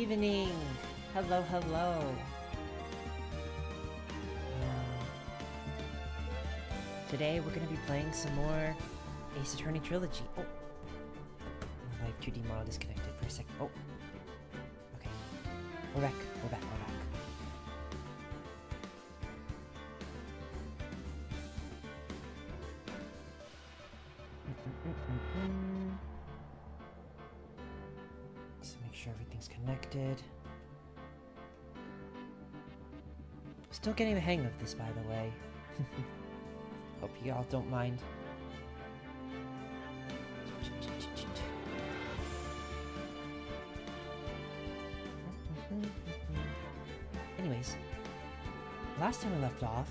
evening! Hello, hello. Today we're gonna be playing some more Ace Attorney Trilogy. Oh! My live 2D model disconnected for a second. Oh! Okay. We're back. We're back. We're back. Just make sure everything's connected. Still getting the hang of this, by the way. Hope you all don't mind. Anyways, last time we left off,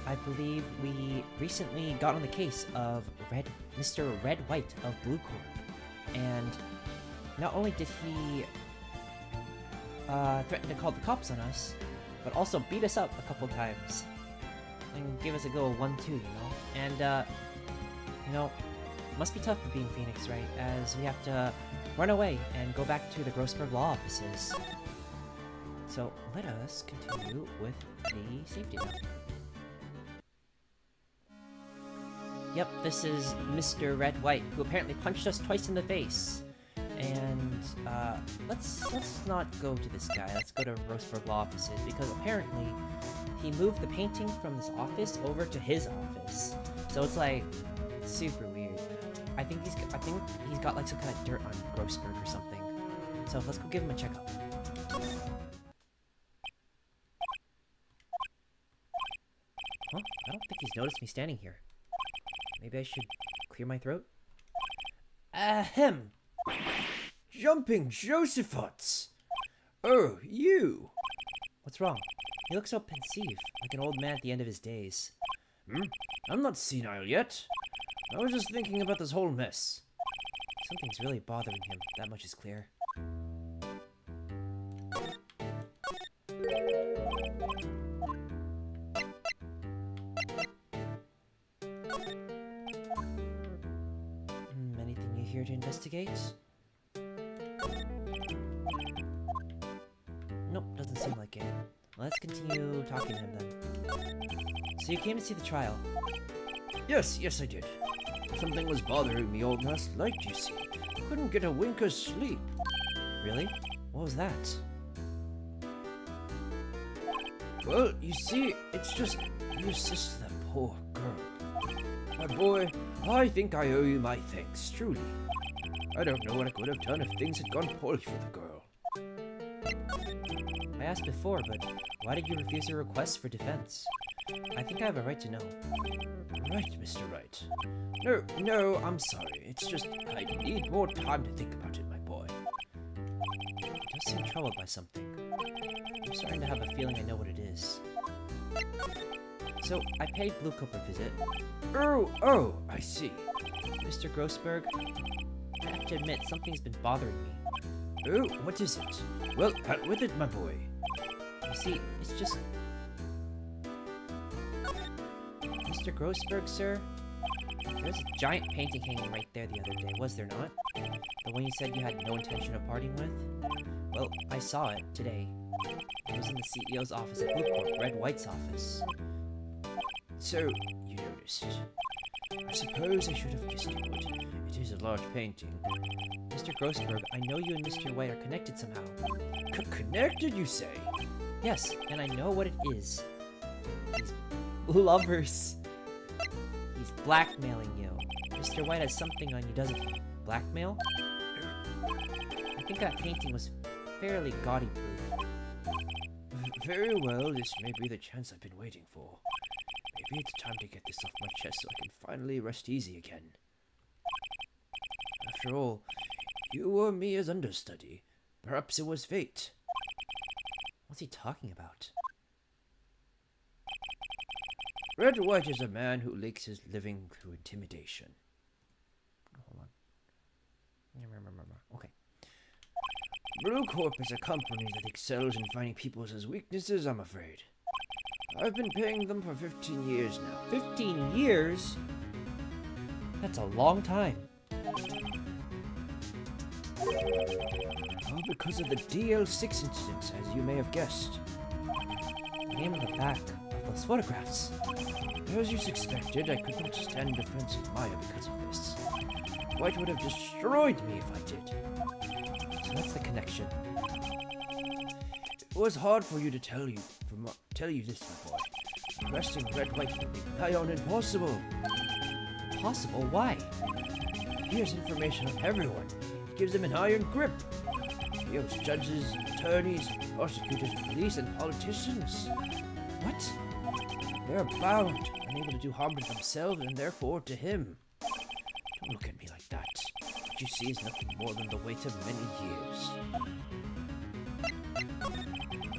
I believe we recently got on the case of Mr. Red White of Blue Corp. And not only did he threaten to call the cops on us, but also beat us up a couple times. And give us a go 1-2, you know? And, you know, must be tough for being Phoenix, right? As we have to run away and go back to the Grossberg law offices. So, let us continue with the safety net. Yep, this is Mr. Red White, who apparently punched us twice in the face. And, let's not go to this guy, let's go to Grossberg law offices, because apparently he moved the painting from this office over to his office. So it's like super weird. I think he's got like some kind of dirt on Grossberg or something. So let's go give him a checkup. Huh? I don't think he's noticed me standing here. Maybe I should clear my throat? Ahem! Jumping Josephots! Oh, you! What's wrong? He looks so pensive, like an old man at the end of his days. I'm not senile yet. I was just thinking about this whole mess. Something's really bothering him, that much is clear. Anything you here to investigate? Nope, doesn't seem like it. Let's continue talking to him then. So you came to see the trial? Yes, I did. Something was bothering me all last night, you see. Couldn't get a wink of sleep. Really? What was that? Well, you see, it's just your sister, that poor girl. My boy, I think I owe you my thanks, truly. I don't know what I could have done if things had gone poorly for the girl. I asked before, but why did you refuse her request for defense? I think I have a right to know. Right, Mr. Wright. No, I'm sorry. It's just I need more time to think about it, my boy. He does seem troubled by something. I'm starting to have a feeling I know what it is. So, I paid Blue Corp a visit. Oh, I see. Mr. Grossberg, I have to admit, something's been bothering me. Oh, what is it? Well, out with it, my boy. You see, it's just... Mr. Grossberg, sir? There's a giant painting hanging right there the other day, was there not? The one you said you had no intention of parting with? Well, I saw it today. It was in the CEO's office at Blue Corp, Red White's office. So, you noticed. I suppose I should have guessed you would. It is a large painting. Mr. Grossberg, I know you and Mr. White are connected somehow. Connected, you say? Yes, and I know what it is. He's lovers. He's blackmailing you. Mr. White has something on you, doesn't he? Blackmail? I think that painting was fairly gaudy proof. Very well, this may be the chance I've been waiting for. Maybe it's time to get this off my chest so I can finally rest easy again. After all, you were me as understudy. Perhaps it was fate. What's he talking about? Red White is a man who makes his living through intimidation. Hold on. Okay. Blue Corp is a company that excels in finding people's weaknesses, I'm afraid. I've been paying them for 15 years now. 15 years? That's a long time. All because of the DL6 incident, as you may have guessed. The name on the back of those photographs. As you suspected, I could not stand defense of Maya because of this. White would have destroyed me if I did. So that's the connection. It was hard for you to tell you this, my boy. Arresting Red White would be nigh on impossible. Impossible? Why? He has information on everyone. It gives him an iron grip. He owns judges, attorneys, prosecutors, police, and politicians. What? They're bound, unable to do harm to themselves and therefore to him. Don't look at me like that. What you see is nothing more than the weight of many years.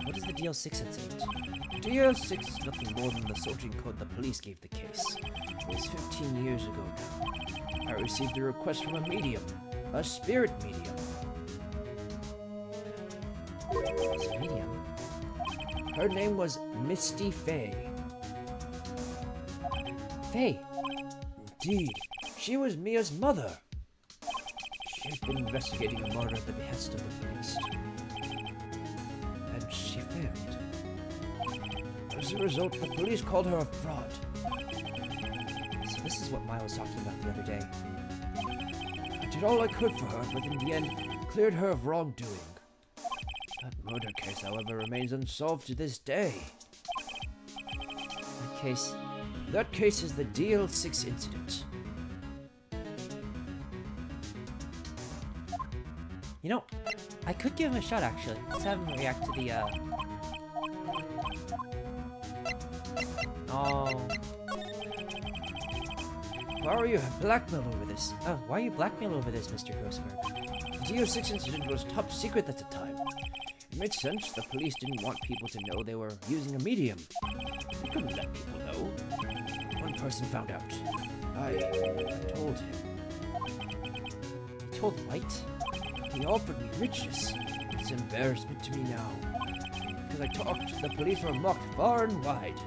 What is the DL6 incident? DL6 is nothing more than the sorting code the police gave the case. It was 15 years ago now. I received a request from a medium, a spirit medium. It's a medium. Her name was Misty Fay. Faye. Indeed, she was Mia's mother. She had been investigating a murder at the behest of the police. And she failed. As a result, the police called her a fraud. So this is what Maya was talking about the other day. I did all I could for her, but in the end, cleared her of wrongdoing. That murder case, however, remains unsolved to this day. That case is the DL6 incident. You know, I could give him a shot, actually. Let's have him react to the, Oh. Why are you blackmailed over this? Oh, why are you blackmailing over this, Mr. Grossberg? The DL6 incident was top secret at the time. It made sense. The police didn't want people to know they were using a medium. They couldn't let people know. One person found out. I told him. You told White? He offered me riches. It's an embarrassment to me now. Because I talked, the police were mocked far and wide.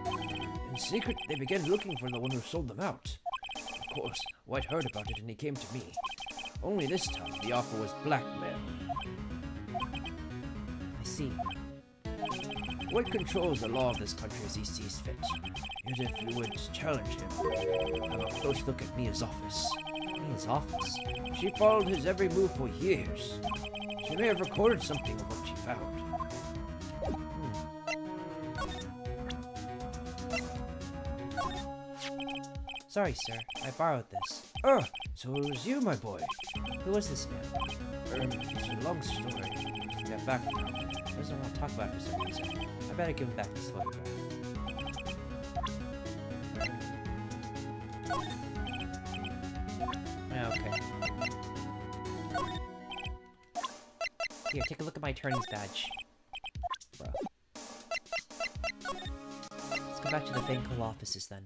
In secret, they began looking for the one who sold them out. Of course, White heard about it and he came to me. Only this time, the offer was blackmail. I see. White controls the law of this country as he sees fit. Yet if you would challenge him, have a close look at Mia's office. Mia's office? She followed his every move for years. She may have recorded something of what she found. Sorry, sir. I borrowed this. Ah, so it was you, my boy. Who was this man? It's a long story. Get back now. He doesn't want to talk about it for some reason. I better give him back this photograph. Yeah, okay. Here, take a look at my attorney's badge. Bro. Let's go back to the Vanco offices then.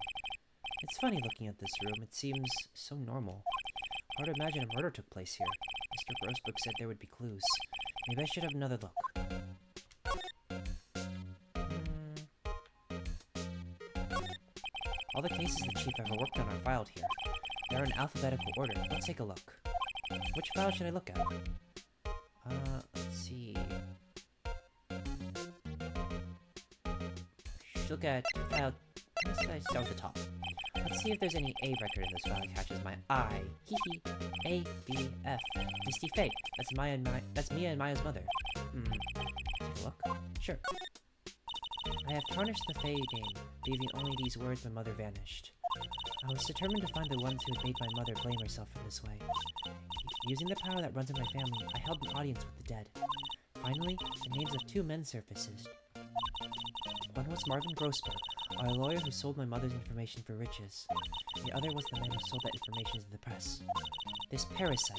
It's funny looking at this room. It seems so normal. Hard to imagine a murder took place here. Mr. Grossberg said there would be clues. Maybe I should have another look. All the cases the chief ever worked on are filed here. They're in alphabetical order. Let's take a look. Which file should I look at? Let's see. Should look at file. Let's start with the top. Let's see if there's any A record in this file that catches my eye. Hee hee. A, B, F. Misty Faye. That's Mia and Maya's mother. Take a look. Sure. I have tarnished the Faye name, leaving only these words: my mother vanished. I was determined to find the ones who had made my mother blame herself in this way. Using the power that runs in my family, I held an audience with the dead. Finally, the names of two men surfaced. One was Marvin Grossberg, a lawyer who sold my mother's information for riches. The other was the man who sold that information to the press. This parasite,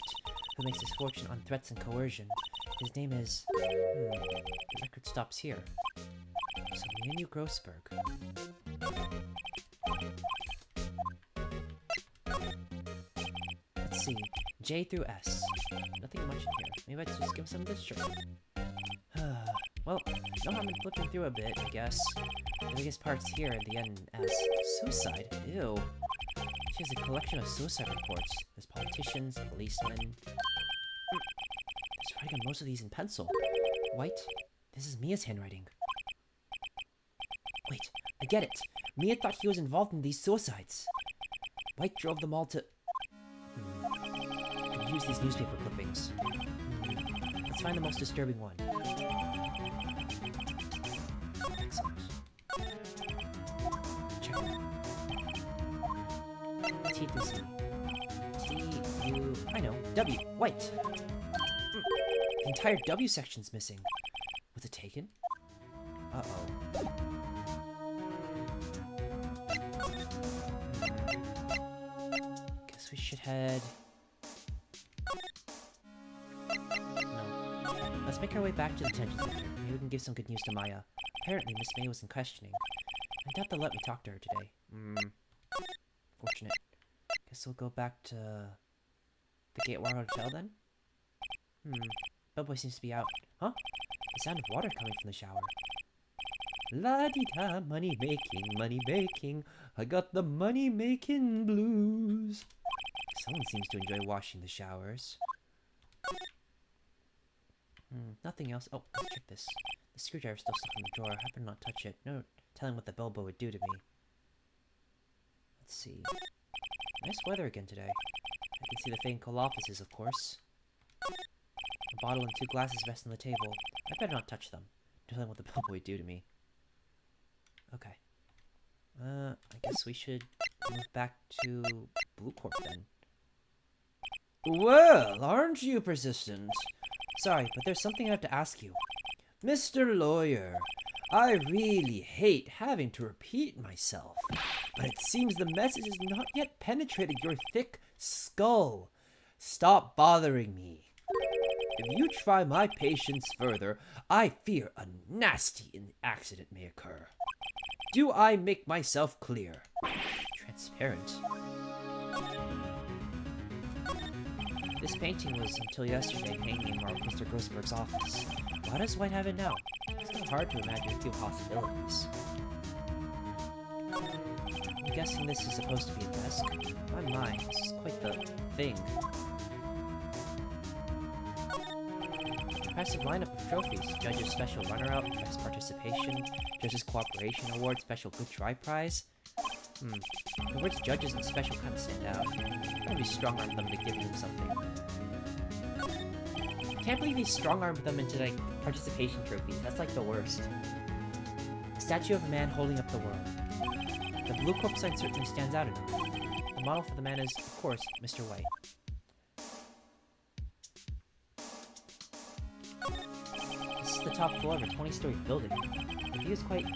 who makes his fortune on threats and coercion. His name is... The record stops here. So me and you, Grossberg. Let's see. J through S. Nothing much in here. Maybe let's just give some of this shit. Well, no harm in flipping through a bit, I guess. The biggest part's here at the end as suicide. Ew. She has a collection of suicide reports. There's politicians, policemen. There's writing on most of these in pencil. White, this is Mia's handwriting. Wait, I get it. Mia thought he was involved in these suicides. White drove them all to... I could use these newspaper clippings. Let's find the most disturbing one. Excellent. Check it. T-C. T-U... I know. W. White. The entire W section's missing. Was it taken? Uh-oh. Guess we should head... No. Let's make our way back to the detention center. Maybe we can give some good news to Maya. Apparently, Miss May was in questioning. I doubt they'll let me talk to her today. Fortunate. Guess we'll go back to... the Gateway Hotel then? Bellboy seems to be out. Huh? The sound of water coming from the shower. La-di-da, money making. I got the money making blues. Someone seems to enjoy washing the showers. Nothing else. Oh, let's check this. The screwdriver's still stuck in the drawer. I better not touch it. No telling what the bellboy would do to me. Let's see. Nice weather again today. I can see the faint coal offices, of course. A bottle and 2 glasses rest on the table. I better not touch them. No telling what the bellboy would do to me. Okay. I guess we should move back to Blue Corp then. Well, aren't you persistent? Sorry, but there's something I have to ask you. Mr. Lawyer, I really hate having to repeat myself, but it seems the message has not yet penetrated your thick skull. Stop bothering me. If you try my patience further, I fear a nasty accident may occur. Do I make myself clear? Transparent. This painting was, until yesterday, hanging in Mr. Grossberg's office. Why does White have it now? It's not hard to imagine a few possibilities. I'm guessing this is supposed to be a desk. My, this is quite the thing. Impressive lineup of trophies. Judge's Special Runner-Up, Best Participation, Judge's Cooperation Award, Special Good Try Prize. The words Judges and Special kind of stand out. Gotta be strong-armed them to give them something. Can't believe he strong-armed them into, like, participation trophies. That's, like, the worst. A statue of a man holding up the world. The Blue Corp sign certainly stands out enough. The model for the man is, of course, Mr. White. This is the top floor of a 20-story building. The view is quite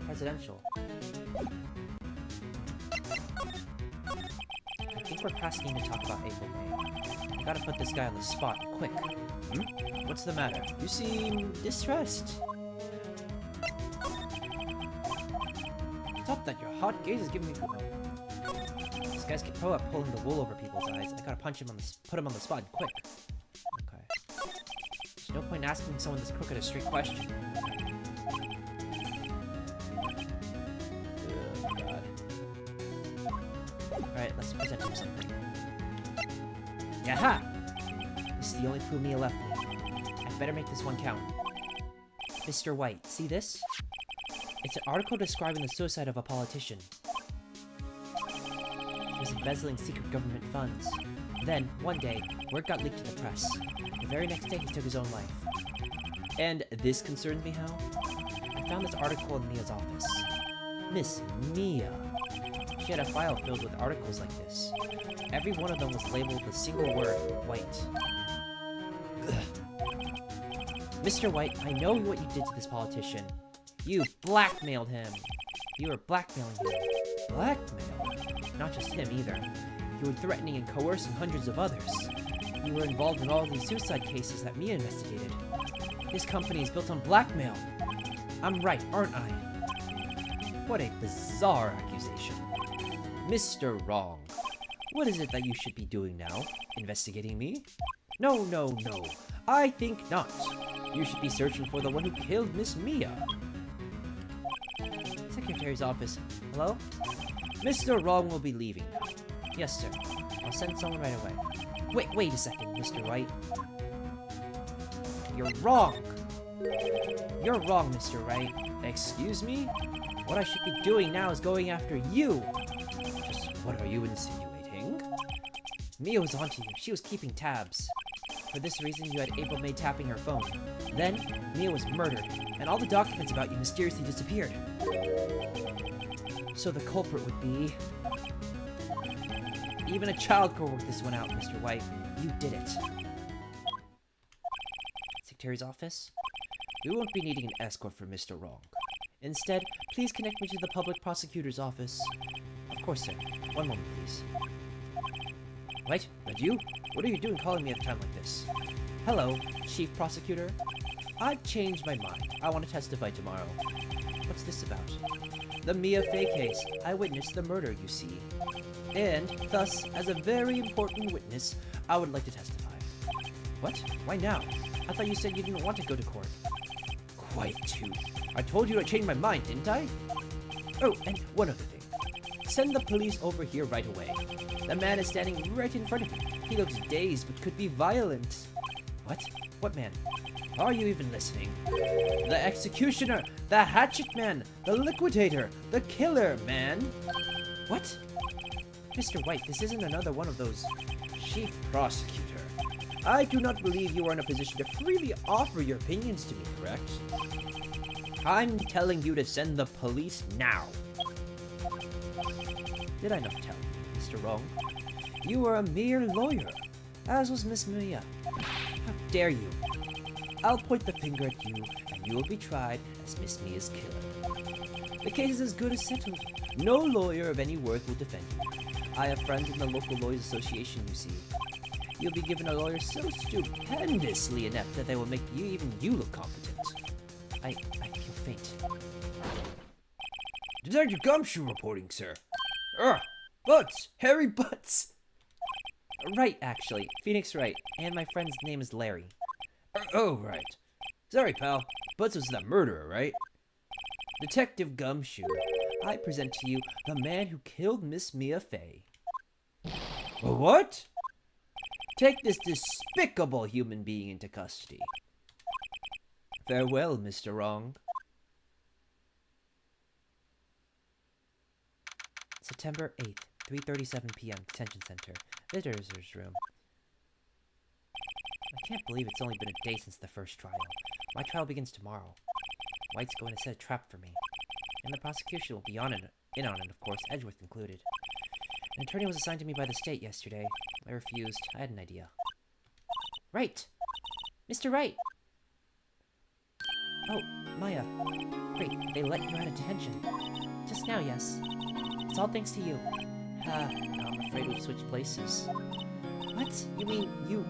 presidential. I think we're past need to talk about April May. I gotta put this guy on the spot, quick. What's the matter? You seem distressed. Stop that, your hot gaze is giving me... This guy's capable at pulling the wool over people's eyes. I gotta punch him on the... put him on the spot, quick. Okay. There's no point in asking someone this crooked a straight question. Oh, God. Alright, let's present him something. Yaha! This is the only clue Mia left me. I better make this one count. Mr. White, see this? It's an article describing the suicide of a politician. He was embezzling secret government funds. Then, one day, word got leaked to the press. The very next day, he took his own life. And this concerns me how? I found this article in Mia's office. Miss Mia. She had a file filled with articles like this. Every one of them was labeled with a single word, White. Mr. White, I know what you did to this politician. You blackmailed him. You were blackmailing him. Blackmail? Not just him, either. You were threatening and coercing hundreds of others. You were involved in all these suicide cases that Mia investigated. His company is built on blackmail. I'm right, aren't I? What a bizarre accusation. Mr. Wrong. What is it that you should be doing now? Investigating me? No, no, no. I think not. You should be searching for the one who killed Miss Mia. Secretary's office. Hello? Mr. Wrong will be leaving. Yes, sir. I'll send someone right away. Wait a second, Mr. White. You're wrong. You're wrong, Mr. Wright. Excuse me? What I should be doing now is going after you. Just what are you insinuating? Mia was onto you. She was keeping tabs. For this reason, you had April May tapping her phone. Then, Mia was murdered, and all the documents about you mysteriously disappeared. So the culprit would be... Even a child could work this one out, Mr. White. You did it. Secretary's office? We won't be needing an escort for Mr. Wrong. Instead, please connect me to the public prosecutor's office. Of course, sir. One moment, please. Wait, But you? What are you doing calling me at a time like this? hello, Chief Prosecutor. I've changed my mind. I want to testify tomorrow. What's this about? The Mia Fey case. I witnessed the murder, you see. And, thus, as a very important witness, I would like to testify. What? Why now? I thought you said you didn't want to go to court. Quite too. I told you I changed my mind, didn't I? Oh, and one other thing. Send the police over here right away. The man is standing right in front of you. He looks dazed, but could be violent. What? What man? Are you even listening? The executioner! The hatchet man! The liquidator! The killer, man! What? Mr. White, this isn't another one of those... Chief Prosecutor. I do not believe you are in a position to freely offer your opinions to me, correct? I'm telling you to send the police now. Did I not tell you, Mr. Wrong? You are a mere lawyer, as was Miss Mia. How dare you? I'll point the finger at you, and you will be tried as Miss Mia's killer. The case is as good as settled. No lawyer of any worth will defend you. I have friends in the local lawyers association, you see. You'll be given a lawyer so stupendously inept that they will make even you look competent. I feel faint. Detective Gumshoe reporting, sir. Butts! Harry Butts! Right, actually. Phoenix Wright. And my friend's name is Larry. Oh, right. Sorry, pal. Butts was the murderer, right? Detective Gumshoe, I present to you the man who killed Miss Mia Fey. What? Take this despicable human being into custody. Farewell, Mr. Wrong. September 8th, 3:37 p.m. Detention Center. Visitor's room. I can't believe it's only been a day since the first trial. My trial begins tomorrow. White's going to set a trap for me. And the prosecution will be in on it, of course, Edgeworth included. An attorney was assigned to me by the state yesterday. I refused. I had an idea. Right! Mr. Wright! Oh, Maya. Great, they let you out of detention. Just now, yes. It's all thanks to you. Now I'm afraid we've switched places. What? You mean you...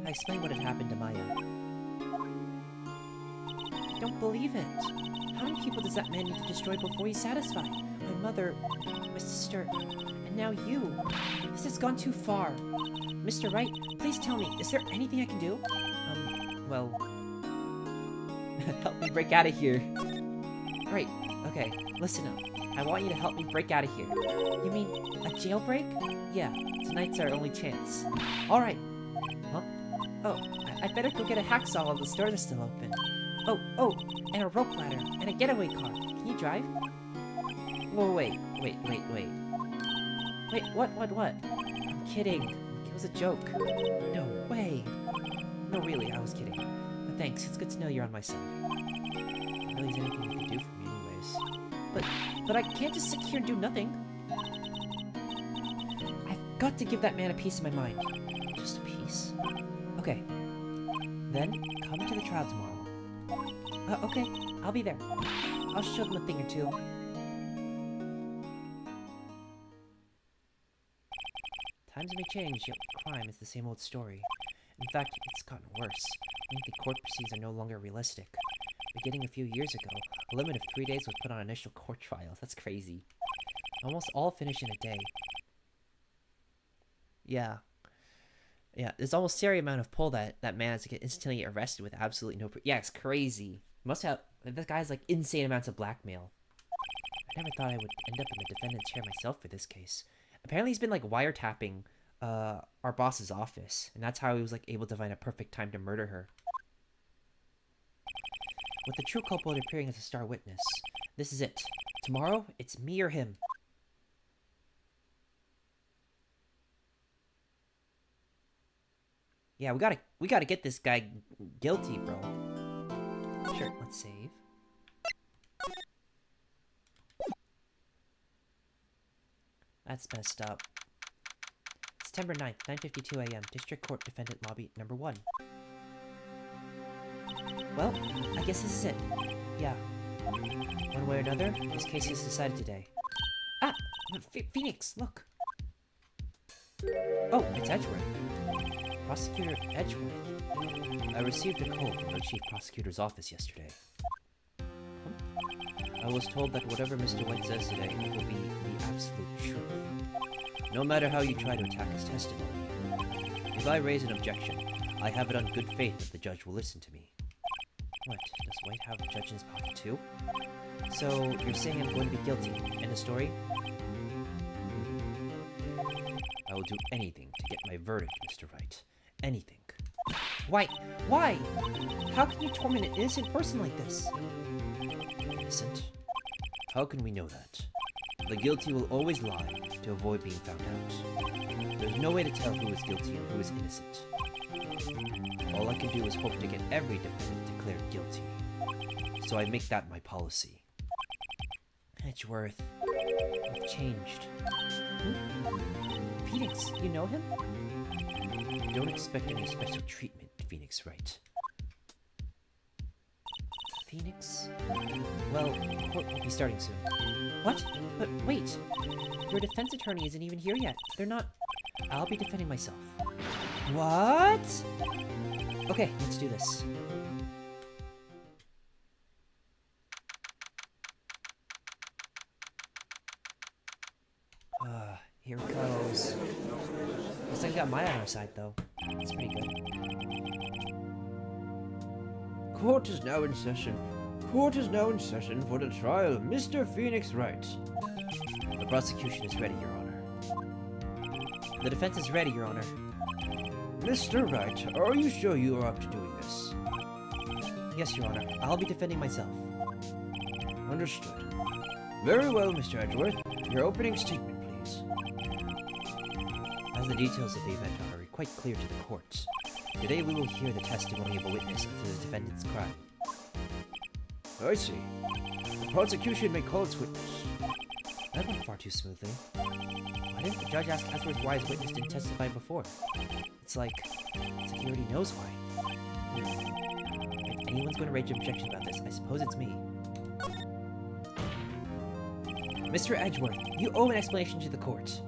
I explained what had happened to Maya. I don't believe it. How many people does that man need to destroy before he's satisfied? My mother, my sister, and now you. This has gone too far. Mr. Wright, please tell me, is there anything I can do? Well... help me break out of here. Right, okay, listen up. I want you to help me break out of here. You mean a jailbreak? Yeah, tonight's our only chance. Alright. Huh? Oh, I better go get a hacksaw while the stores are still open. Oh, and a rope ladder, and a getaway car. Can you drive? Whoa, wait. Wait, what? I'm kidding. It was a joke. No way. No, really, I was kidding. But thanks, it's good to know you're on my side. There really is anything you can do for me anyways. But I can't just sit here and do nothing. I've got to give that man a piece of my mind. Just a piece. Okay. Then, come to the trial tomorrow. Okay, I'll be there. I'll show them a thing or two. Times may change, yet crime is the same old story. In fact, it's gotten worse. Lengthy court proceedings are no longer realistic. Beginning a few years ago, a limit of 3 days was put on initial court trials. That's crazy. Almost all finish in a day. Yeah, there's almost serious amount of pull that man has to get instantly arrested with absolutely no yeah, it's crazy. Must have, this guy has like insane amounts of blackmail. I never thought I would end up in the defendant's chair myself for this case. Apparently he's been like wiretapping our boss's office, and that's how he was like able to find a perfect time to murder her. With the true culprit appearing as a star witness, this is it. Tomorrow, it's me or him. Yeah, we gotta get this guy guilty, bro. Sure, let's save. That's messed up. September 9th, 9:52 a.m. District Court Defendant Lobby number 1. Well, I guess this is it. Yeah. One way or another, this case is decided today. Ah! Phoenix, look! Oh, it's Edgeworth. Prosecutor Edgeworth. I received a call from the Chief Prosecutor's office yesterday. I was told that whatever Mr. White says today will be the absolute truth. No matter how you try to attack his testimony. If I raise an objection, I have it on good faith that the judge will listen to me. What? Does White have a judge in his pocket too? So, you're saying I'm going to be guilty. End of story? I will do anything to get my verdict, Mr. Wright. Anything. Why? Why? How can you torment an innocent person like this? Innocent? How can we know that? The guilty will always lie to avoid being found out. There's no way to tell who is guilty and who is innocent. All I can do is hope to get every defendant declared guilty. So I make that my policy. Edgeworth, you've changed. Phoenix, you know him? Don't expect any special treatment, Phoenix Wright. Phoenix? Well, court will be starting soon. What? But wait! Your defense attorney isn't even here yet. They're not... I'll be defending myself. What? Okay, let's do this. Here it goes. Looks like we got Maya on our side, though. That's pretty good. Court is now in session. Court is now in session for the trial of Mr. Phoenix Wright. The prosecution is ready, Your Honor. The defense is ready, Your Honor. Mr. Wright, are you sure you are up to doing this? Yes, Your Honor. I'll be defending myself. Understood. Very well, Mr. Edgeworth. Your opening statement, please. As the details of the event are quite clear to the court, today we will hear the testimony of a witness to the defendant's crime. I see. The prosecution may call its witness. That went far too smoothly. Why didn't the judge ask afterwards why his witness didn't testify before? It's like he already knows why. If anyone's going to raise an objection about this, I suppose it's me. Mr. Edgeworth, you owe an explanation to the court.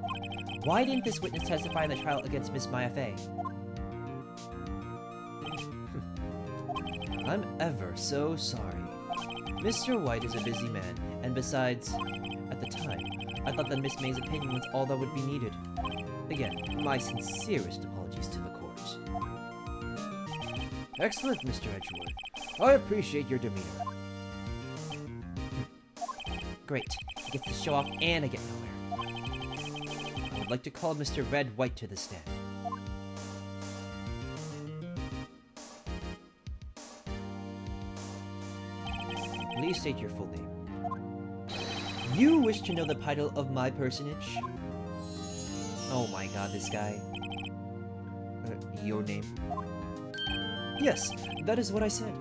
Why didn't this witness testify in the trial against Miss Maya Fey? I'm ever so sorry. Mr. White is a busy man, and besides, at the time, I thought that Miss May's opinion was all that would be needed. Again, my sincerest apologies to the court. Excellent, Mr. Edgeworth. I appreciate your demeanor. Great. He gets to show off and I get nowhere. I would like to call Mr. Red White to the stand. Please state your full name. You wish to know the title of my personage? Oh my god, this guy. Your name? Yes, that is what I said.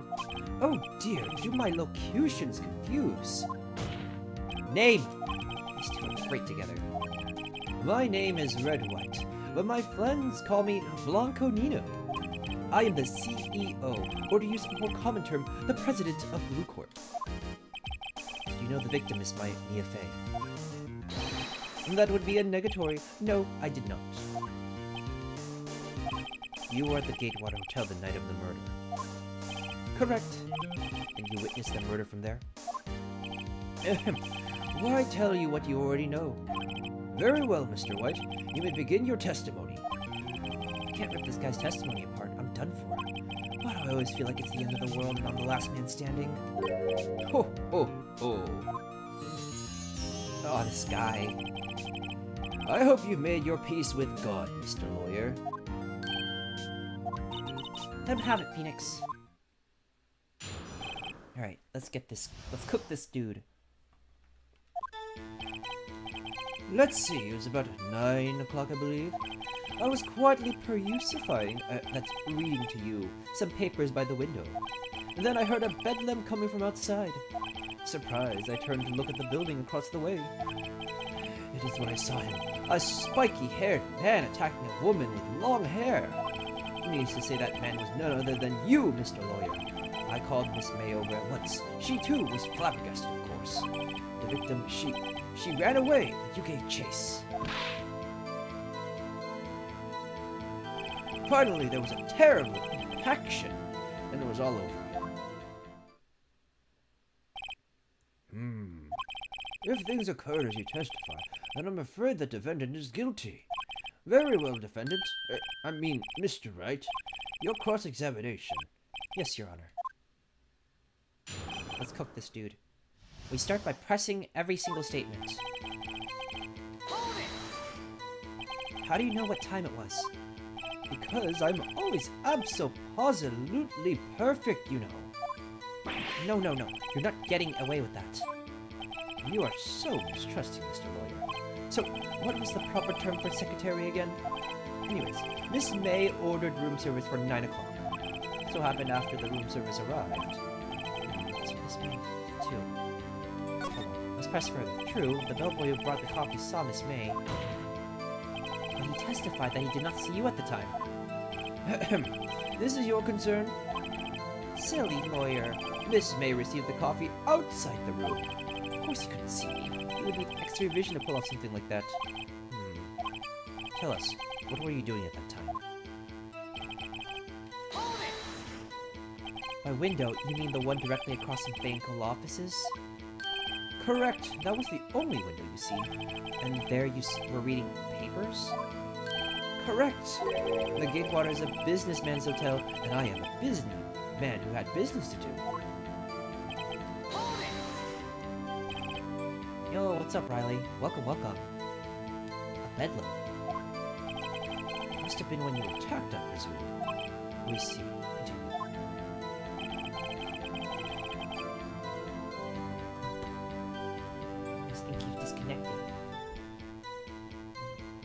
Oh dear, do my locutions confuse? Name! These two are great together. My name is Red White, but my friends call me Blanco Nino. I am the CEO, or to use the more common term, the president of Blue Corp. Do you know the victim is Mia Fey? That would be a negatory. No, I did not. You were at the Gatewater Hotel the night of the murder. Correct. And you witnessed the murder from there? Why tell you what you already know? Very well, Mr. White. You may begin your testimony. I can't rip this guy's testimony apart. I'm done for. Why do I always feel like it's the end of the world and I'm the last man standing? Ho, ho, ho. Oh, this guy. I hope you've made your peace with God, Mr. Lawyer. Let him have it, Phoenix. Alright, let's cook this dude. Let's see, it was about 9 o'clock, I believe. I was quietly that's reading to you, some papers by the window. And then I heard a bedlam coming from outside. Surprised, I turned to look at the building across the way. It is when I saw him, a spiky-haired man attacking a woman with long hair. Needless to say, that man was none other than you, Mr. Lawyer. I called Miss May over at once. She, too, was flabbergasted, of course. The victim, she ran away, but you gave chase. Finally, there was a terrible impaction, and it was all over. If things occurred as you testify, then I'm afraid the defendant is guilty. Very well, defendant. Mr. Wright. Your cross-examination. Yes, Your Honor. Let's cook this dude. We start by pressing every single statement. How do you know what time it was? Because I'm always absolutely perfect, you know. No. You're not getting away with that. You are so mistrusting, Mr. Lawyer. So, what was the proper term for secretary again? Anyways, Miss May ordered room service for 9 o'clock. So happened after the room service arrived. So Miss May, too. Hold on, let's press further. True, the bellboy who brought the coffee saw Miss May. But he testified that he did not see you at the time. This is your concern? Silly lawyer. Miss May received the coffee outside the room. Of course he couldn't see me. He would need extra vision to pull off something like that. Tell us, what were you doing at that time? By window, you mean the one directly across from Fayenkole offices? Correct. That was the only window you see. And there you were reading papers? Correct. The Gatewater is a businessman's hotel, and I am a businessman who had business to do. Yo, what's up, Riley? Welcome. A bedlam. Must have been when you were attacked, I presume. We see. Continue. I just think you've disconnected.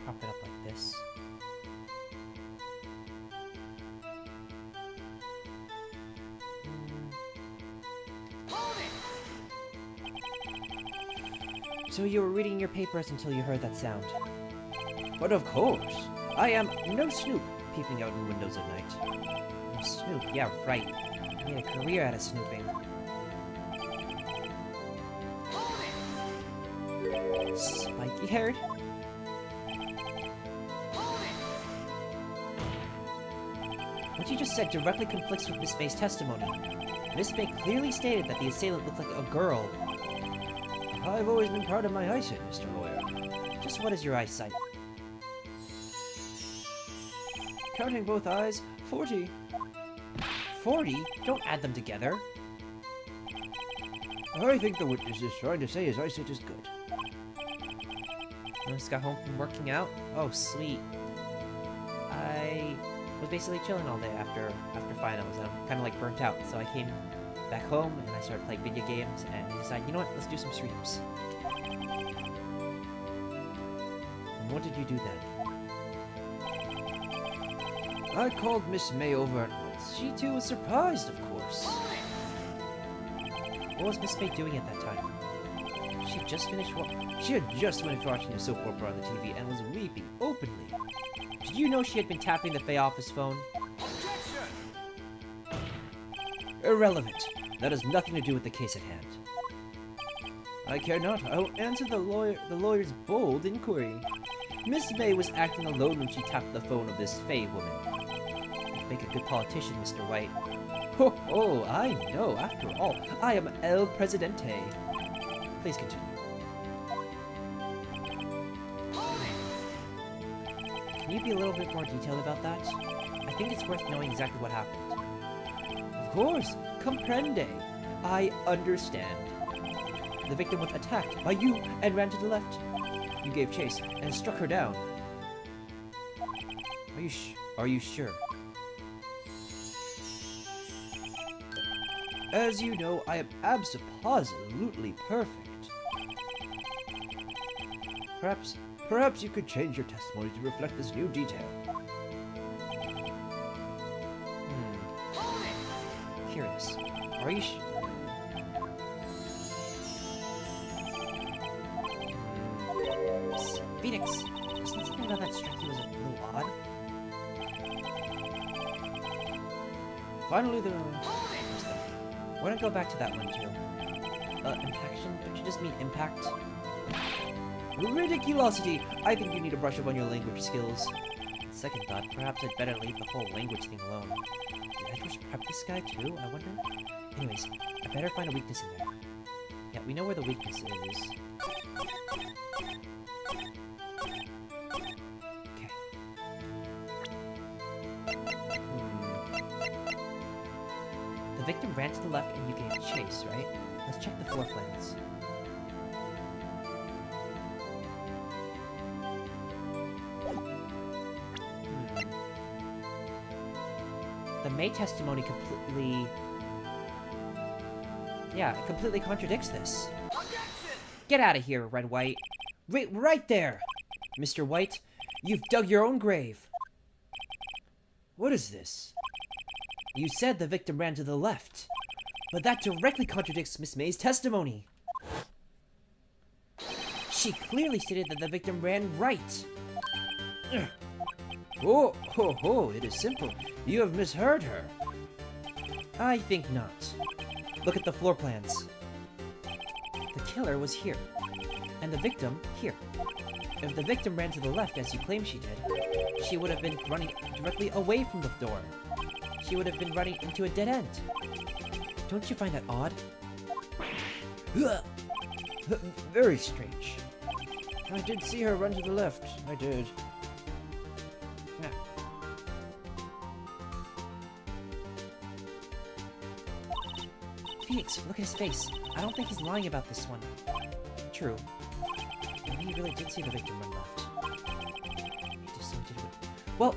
Prop it up like this. So you were reading your papers until you heard that sound. But of course, I am no snoop peeping out in windows at night. No snoop, yeah, right. You made a career out of snooping. Spiky-haired? What you just said directly conflicts with Miss May's testimony. Miss May clearly stated that the assailant looked like a girl. I've always been proud of my eyesight, Mr. Lawyer. Just what is your eyesight? Counting both eyes, 40. 40? Don't add them together. I think the witness is trying to say his eyesight is good. You just got home from working out? Oh, sweet. I was basically chilling all day after finals, and I'm kind of like burnt out, so I came back home and I started playing video games, and I decided, you know what, let's do some streams. And what did you do then? I called Miss May over at once. She too was surprised, of course. What was Miss May doing at that time? She had just finished watching a soap opera on the TV and was weeping openly. Did you know she had been tapping the Faye office phone? Objection! Irrelevant. That has nothing to do with the case at hand. I care not. I will answer the lawyer's bold inquiry. Miss May was acting alone when she tapped the phone of this Faye woman. You'd make a good politician, Mr. White. Oh, I know. After all, I am El Presidente. Please continue. Can you be a little bit more detailed about that? I think it's worth knowing exactly what happened. Of course. Comprende. I understand. The victim was attacked by you and ran to the left. you gave chase and struck her down. Are you sure? As you know, I am absolutely perfect. Perhaps you could change your testimony to reflect this new detail. Curious. Are you Phoenix, isn't something about that strike was a little odd? Finally, Why don't I go back to that one too? Impaction? Don't you just mean impact? Ridiculosity! I think you need to brush up on your language skills. Second thought, perhaps I'd better leave the whole language thing alone. Did I just prep this guy too, I wonder? Anyways, I better find a weakness in there. Yeah, we know where the weakness is. Okay. The victim ran to the left and you gave chase, right? Let's check the floor plans. The May testimony completely... Yeah, it completely contradicts this. Get out of here, Red White. Right there! Mr. White, you've dug your own grave. What is this? You said the victim ran to the left, but that directly contradicts Miss May's testimony. She clearly stated that the victim ran right. Oh, it is simple. You have misheard her. I think not. Look at the floor plans. The killer was here, and the victim here. If the victim ran to the left as you claim she did, she would have been running directly away from the door. She would have been running into a dead end. Don't you find that odd? Very strange. I did see her run to the left. I did. Phoenix, look at his face. I don't think he's lying about this one. True. Maybe he really did see the victim run left. Well,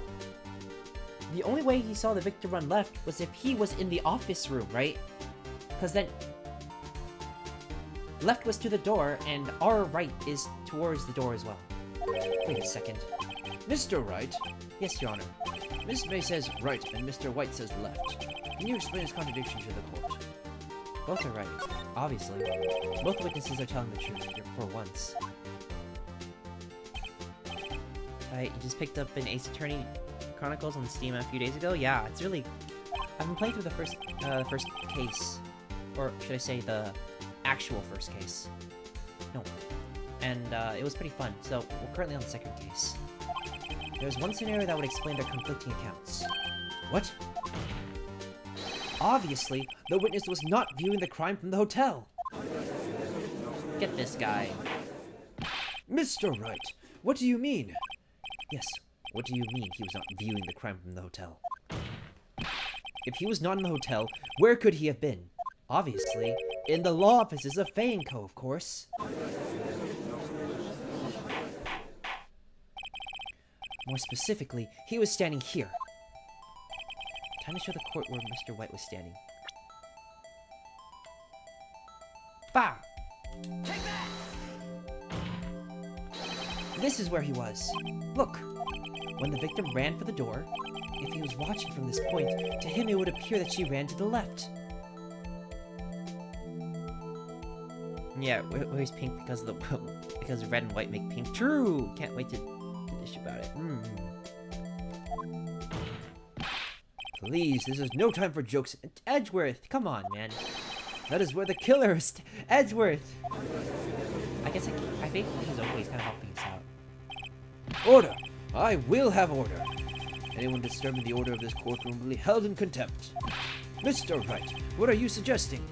the only way he saw the victim run left was if he was in the office room, right? Because then left was to the door, and our right is towards the door as well. Wait a second. Mr. Wright? Yes, Your Honor. Miss May says right, and Mr. White says left. Can you explain his contradiction to the court? Both are right, obviously. Both witnesses are telling the truth, for once. Tight, you just picked up an Ace Attorney Chronicles on Steam a few days ago? Yeah, it's really... I've been playing through the first case. Or should I say the actual first case. No. And it was pretty fun, so we're currently on the second case. There's one scenario that would explain their conflicting accounts. What? Obviously, the witness was not viewing the crime from the hotel. Get this guy. Mr. Wright, what do you mean? Yes, what do you mean he was not viewing the crime from the hotel? If he was not in the hotel, where could he have been? Obviously, in the law offices of Fayenco, of course. More specifically, he was standing here. Time to show the court where Mr. White was standing. Bah! Take that! This is where he was. Look! When the victim ran for the door, if he was watching from this point, to him it would appear that she ran to the left. Yeah, where's pink because of the because red and white make pink. True! Can't wait to dish about it. Please, this is no time for jokes. Edgeworth, come on, man. That is where the killer is. Edgeworth! I guess I think he's always kind of helping us out. Order! I will have order. Anyone disturbing the order of this courtroom will be held in contempt. Mr. Wright, what are you suggesting?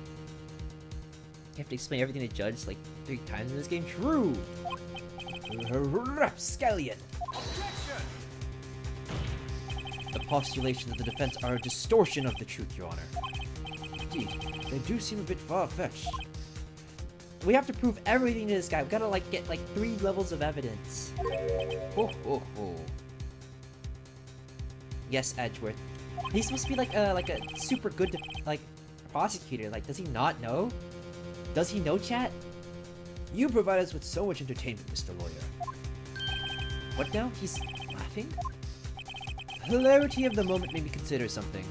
You have to explain everything to Judge like 3 times in this game. True! Rapscallion! The postulations of the defense are a distortion of the truth, Your Honor. Indeed, they do seem a bit far-fetched. We have to prove everything to this guy. We've got to like get like 3 levels of evidence. Ho ho ho. Yes, Edgeworth. He's supposed to be like a super good like prosecutor. Like, does he not know? Does he know, chat? You provide us with so much entertainment, Mr. Lawyer. What now? He's laughing? The hilarity of the moment made me consider something.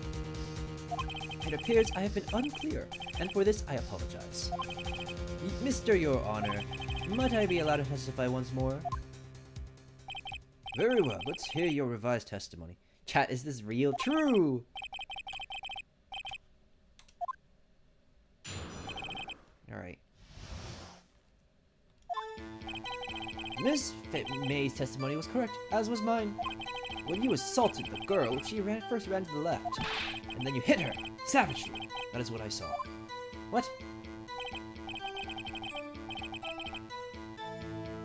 It appears I have been unclear, and for this I apologize. Mr. Your Honor, might I be allowed to testify once more? Very well, let's hear your revised testimony. Chat, is this real? True! Alright. Miss May's testimony was correct, as was mine. When you assaulted the girl, she first ran to the left, and then you hit her, savagely. That is what I saw. What?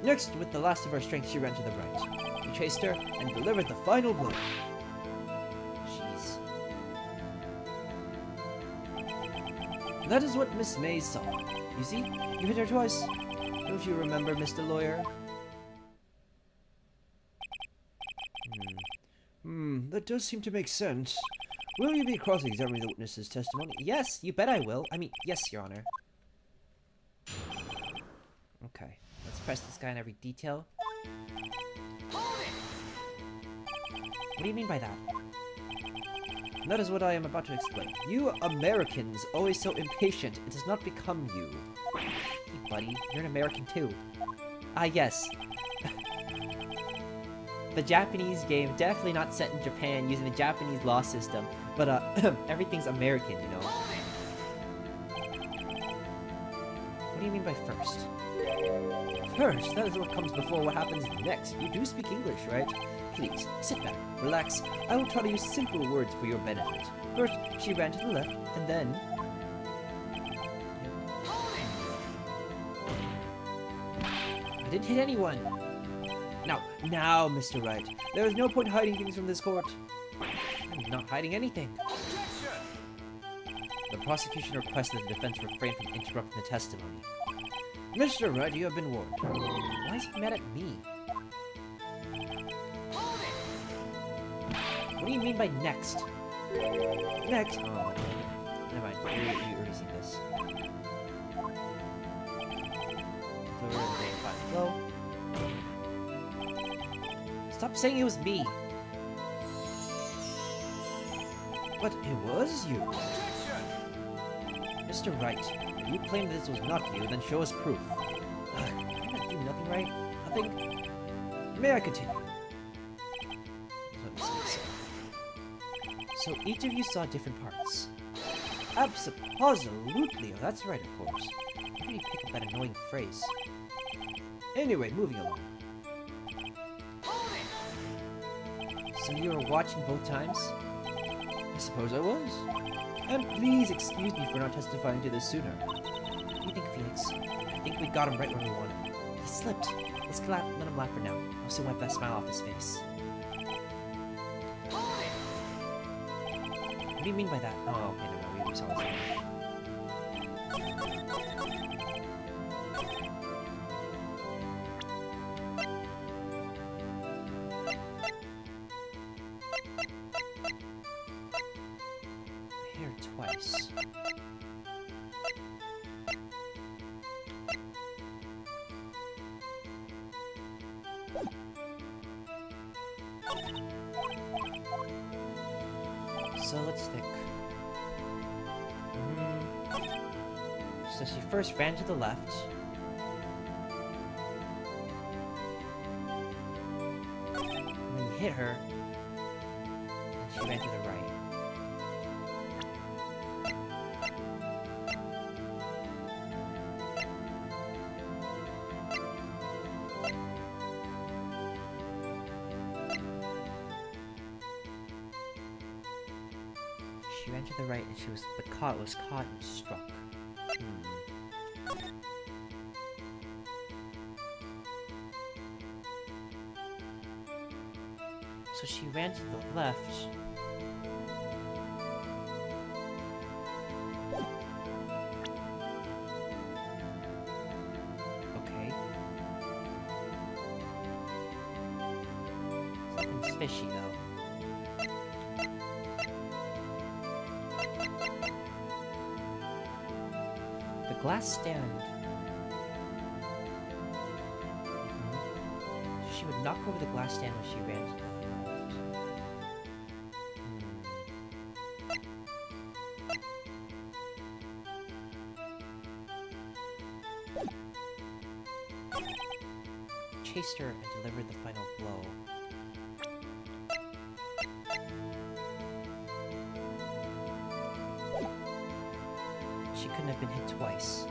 Next, with the last of her strength, she ran to the right. You chased her, and delivered the final blow. Jeez. That is what Miss May saw. You see, you hit her twice. Don't you remember, Mr. Lawyer? That does seem to make sense. Will you be cross-examining the witness's testimony? Yes, you bet I will. I mean, yes, Your Honor. Okay, let's press this guy in every detail. What do you mean by that? That is what I am about to explain. You Americans, always so impatient, it does not become you. Hey, buddy, you're an American too. Ah, yes. The Japanese game, definitely not set in Japan using the Japanese law system, but everything's American, you know? What do you mean by first? First, that is what comes before what happens next. You do speak English, right? Please, sit back, relax. I will try to use simple words for your benefit. First, she ran to the left, and then... I didn't hit anyone! Now, Mr. Wright. There is no point hiding things from this court. I'm not hiding anything. The prosecution requests that the defense refrain from interrupting the testimony. Mr. Wright, you have been warned. Why is he mad at me? What do you mean by next? Next. Oh, never mind. You're erasing this. So we're in day 5. Hello? Stop saying it was me! But it was you. Mr. Wright, if you claim this was not you, then show us proof. Did I do nothing right? Nothing? May I continue? So each of you saw different parts. Absolutely. Oh, that's right, of course. Where did you pick up that annoying phrase? Anyway, moving along. So you were watching both times? I suppose I was. And please excuse me for not testifying to this sooner. What do you think, Phoenix? I think we got him right where we wanted him. He slipped. Let's let him laugh for now. Also wipe that smile off his face. What do you mean by that? Oh, okay, never mind. We saw this. Twice. So let's think. So she first ran to the left. And then you hit her. And she ran to the right. She ran to the right and she was caught and struck. So she ran to the left. Looks fishy, though. The glass stand. She would knock over the glass stand when she ran to the left. Chased her and delivered the final blow. She couldn't have been hit twice.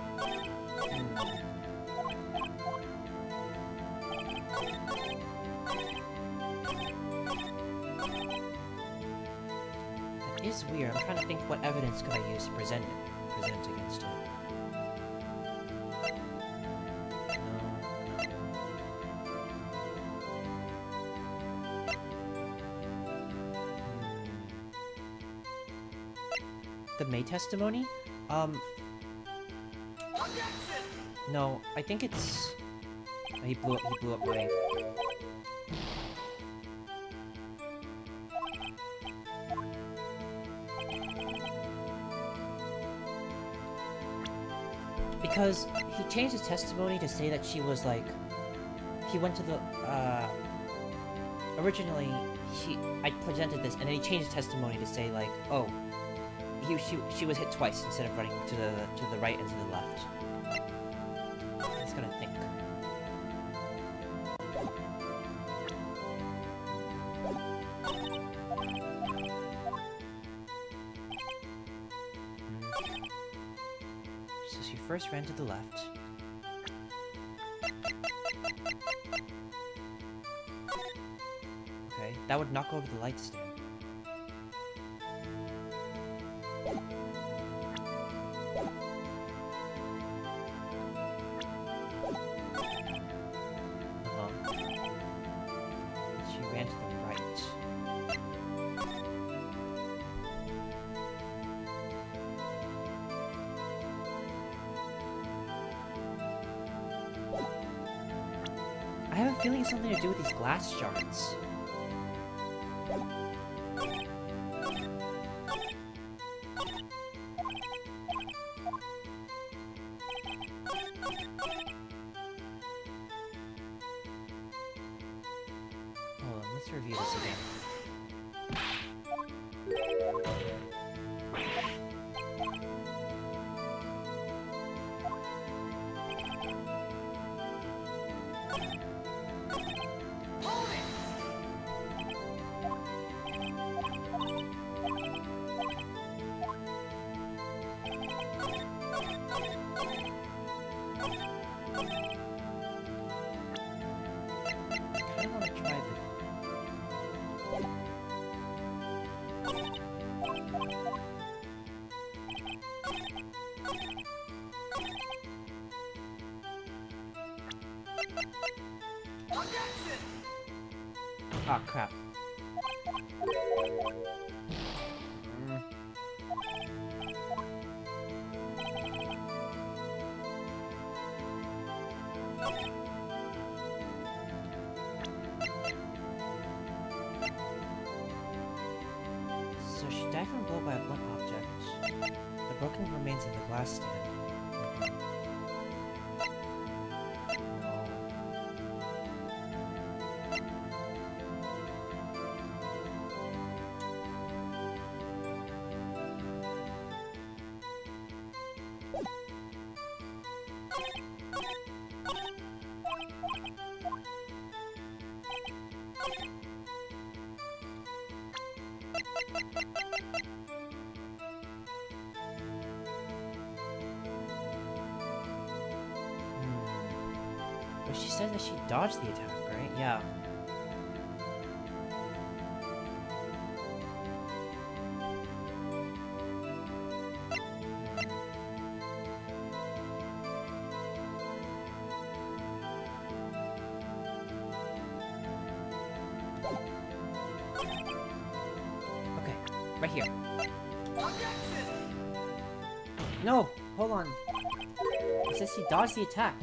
That is weird. I'm trying to think what evidence could I use to present against it. The May testimony? No, I think it's... Oh, he blew up May. Because he changed his testimony to say that she was like... He went to the, originally, I presented this, and then he changed his testimony to say like, oh, she was hit twice instead of running to the right and to the left. I was gonna think. So she first ran to the left. Okay, that would knock over the light stand. I have a feeling it's something to do with these glass shards. Hold on, let's review this again. Ah, crap. So she died from a blow by a blunt object. The broken remains of the glass stand. But she said that she dodged the attack, right? Yeah. Okay, right here. No, hold on. It says she dodged the attack.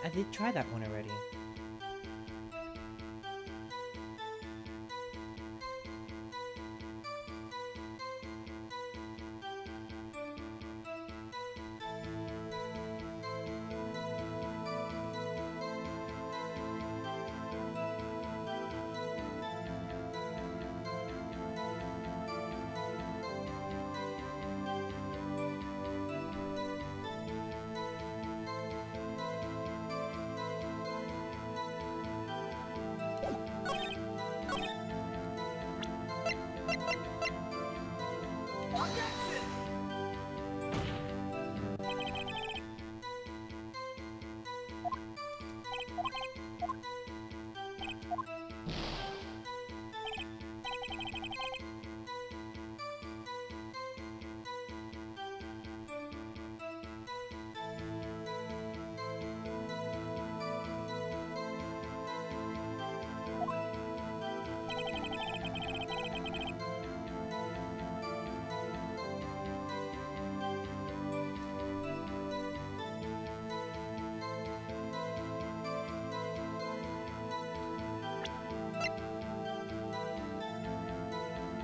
I did try that one already.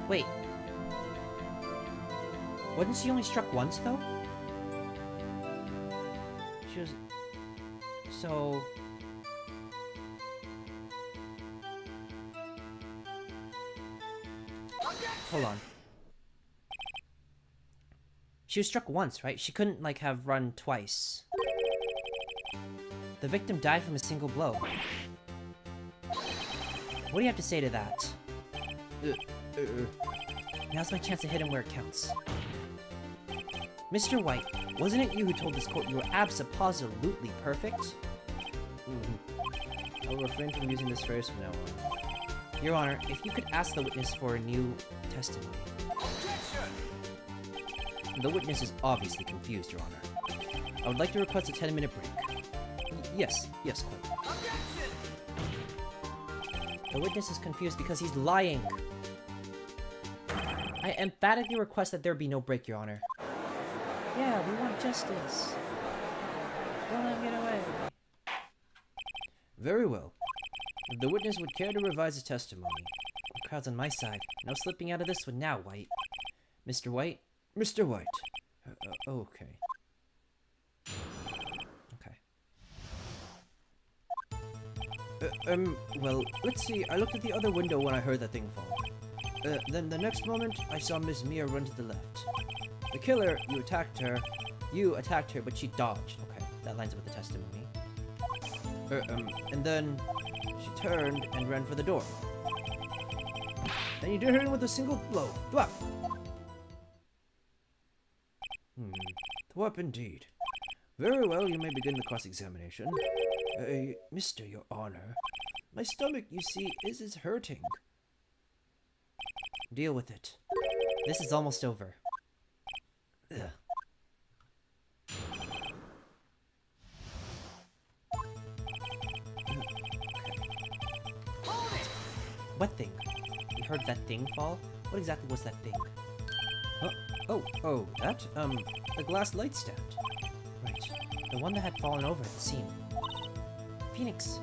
Wait. Wasn't she only struck once, though? She was... So... Hold on. She was struck once, right? She couldn't, like, have run twice. The victim died from a single blow. What do you have to say to that? Now's my chance to hit him where it counts. Mr. White, wasn't it you who told this court you were abso-positively perfect? I'll refrain from using this phrase from now on. Your Honor, if you could ask the witness for a new testimony. The witness is obviously confused, Your Honor. I would like to request a 10-minute break. Yes, quite. The witness is confused because he's lying. I emphatically request that there be no break, Your Honor. Yeah, we want justice. Don't let him get away. Very well. If the witness would care to revise his testimony. The crowd's on my side. No slipping out of this one now, White. Mr. White? Mr. White. Okay. Well, let's see. I looked at the other window when I heard that thing fall. Then the next moment, I saw Miss Mia run to the left. The killer, you attacked her, but she dodged. Okay, that lines up with the testimony. And then she turned and ran for the door. Then you did her in with a single blow. Thwap! Thwap indeed. Very well, you may begin the cross-examination. Mr. Your Honor, my stomach, you see, is hurting. Deal with it. This is almost over. Ugh. What thing? You heard that thing fall? What exactly was that thing? Huh? Oh, that? The glass light stand. Right. The one that had fallen over at the scene. Phoenix,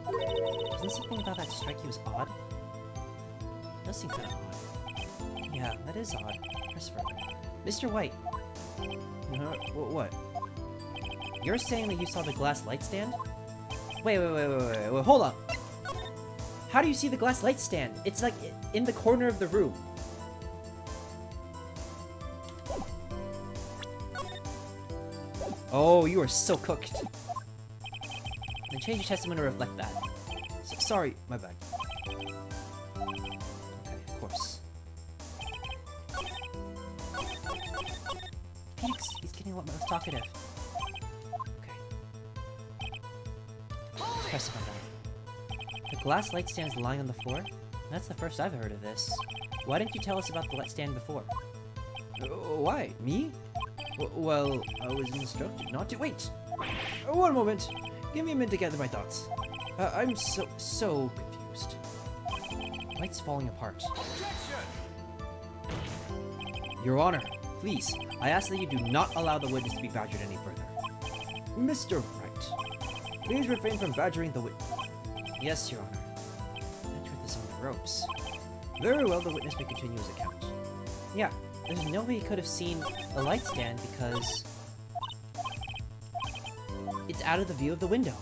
doesn't something about that strike you was odd? It does seem kind of odd. Yeah, that is odd. Press further. Mr. White. What? You're saying that you saw the glass light stand? Wait, hold up. How do you see the glass light stand? It's like in the corner of the room. Oh, you are so cooked. Then change your testimony to reflect that. Sorry, my bad. Okay, of course. Phoenix, he's talkative. Okay. Press on that. The glass light stand is lying on the floor? That's the first I've heard of this. Why didn't you tell us about the light stand before? Why? Me? Well, I was instructed not to. Wait! One moment! Give me a minute to gather my thoughts. I'm so confused. Light's falling apart. Your Honor, please, I ask that you do not allow the witness to be badgered any further. Mr. Wright, please refrain from badgering the witness. Yes, Your Honor. That truth is on the ropes. Very well, the witness may continue his account. Yeah, there's no way he could have seen the light stand because it's out of the view of the window.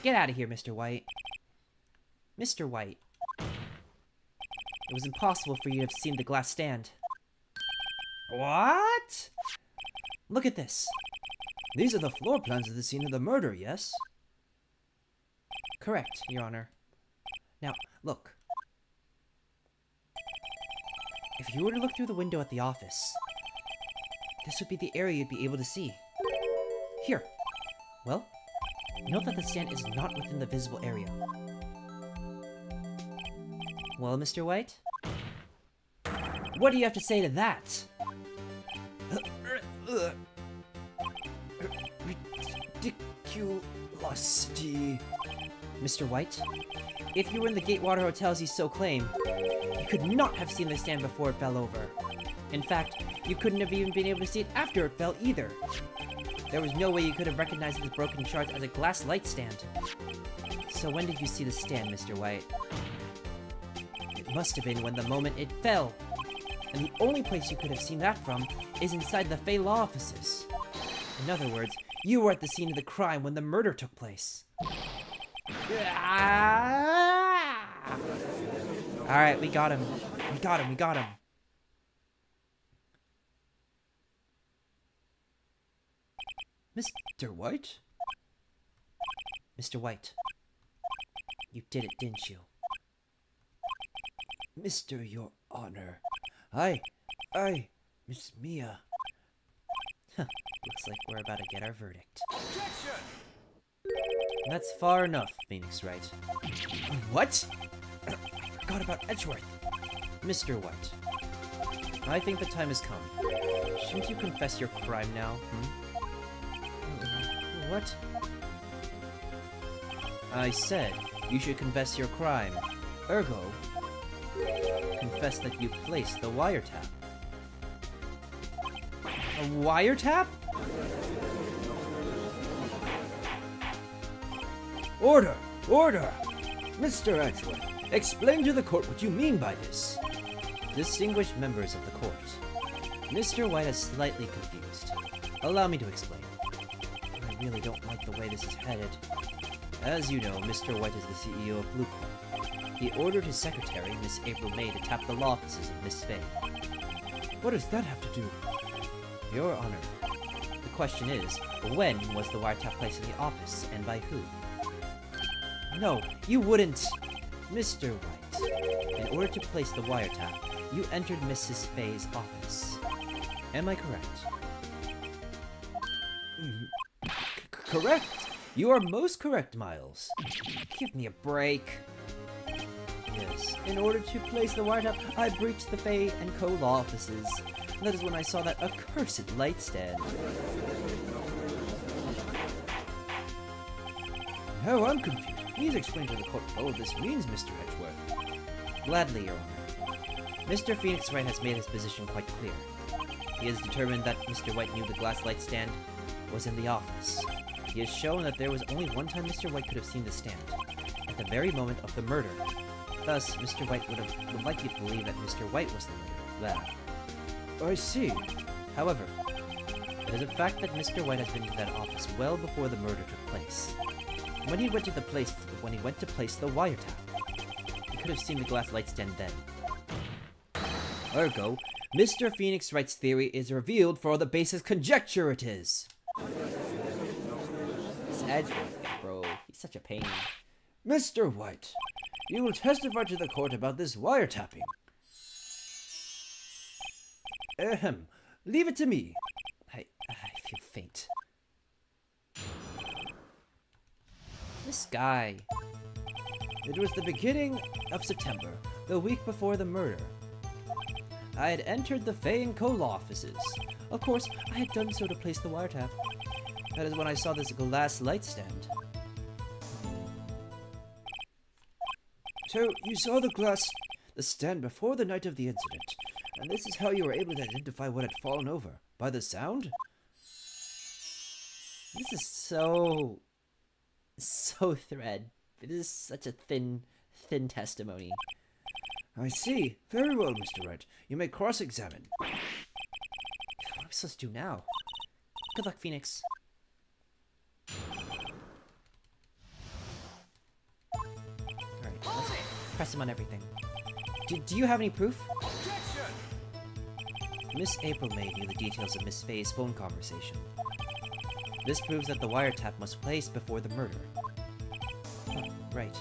Get out of here, Mr. White. Mr. White. It was impossible for you to have seen the glass stand. What? Look at this. These are the floor plans of the scene of the murder, yes? Correct, Your Honor. Now, look. If you were to look through the window at the office, this would be the area you'd be able to see. Here. Well, note that the stand is not within the visible area. Well, Mr. White? What do you have to say to that? Ridiculosity. Mr. White, if you were in the Gatewater Hotel as you so claim, you could not have seen the stand before it fell over. In fact, you couldn't have even been able to see it after it fell either. There was no way you could have recognized the broken shards as a glass light stand. So when did you see the stand, Mr. White? It must have been when the moment it fell. And the only place you could have seen that from is inside the Fey Law offices. In other words, you were at the scene of the crime when the murder took place. Alright, we got him. We got him, we got him. Mr. White? Mr. White, you did it, didn't you? Mr. Your Honor, Miss Mia. Looks like we're about to get our verdict. Objection! That's far enough, Phoenix Wright. What? I forgot about Edgeworth. Mr. White, I think the time has come. Shouldn't you confess your crime now, What? I said you should confess your crime. Ergo, confess that you placed the wiretap. A wiretap? Order! Order! Mr. Edgeworth, explain to the court what you mean by this. Distinguished members of the court, Mr. White is slightly confused. Allow me to explain. I really don't like the way this is headed. As you know, Mr. White is the CEO of Bluecorn. He ordered his secretary, Miss April May, to tap the law offices of Miss Fey. What does that have to do? Your Honor, the question is, when was the wiretap placed in the office, and by who? No, you wouldn't! Mr. White, in order to place the wiretap, you entered Mrs. Fey's office. Am I correct? Correct! You are most correct, Miles. Give me a break. Yes, in order to place the wiretap, I breached the Fey and Co. law offices. That is when I saw that accursed light stand. Now I'm confused. Please explain to the court what all of this means, Mr. Edgeworth. Gladly, Your Honor. Mr. Phoenix Wright has made his position quite clear. He has determined that Mr. White knew the glass light stand was in the office. He has shown that there was only one time Mr. White could have seen the stand, at the very moment of the murder. Thus, Mr. White would like you to believe that Mr. White was the murderer. I see. However, it is a fact that Mr. White has been to that office well before the murder took place. When he went to place the wiretap, he could have seen the glass light stand then. Ergo, Mr. Phoenix Wright's theory is revealed for the basis conjecture it is. This Edgeworth guy, bro, he's such a pain. Mr. White, you will testify to the court about this wiretapping. Ahem. Leave it to me. I feel faint. This guy. It was the beginning of September, the week before the murder. I had entered the Fay & Co. law offices. Of course, I had done so to place the wiretap. That is when I saw this glass light stand. So, you saw the stand before the night of the incident, and this is how you were able to identify what had fallen over. By the sound? This is so thread. This is such a thin testimony. I see. Very well, Mr. Wright. You may cross-examine. What am I supposed to do now? Good luck, Phoenix. Alright, let's press him on everything. Do you have any proof? Objection! Miss April May knew the details of Miss Faye's phone conversation. This proves that the wiretap was placed before the murder. Oh, right.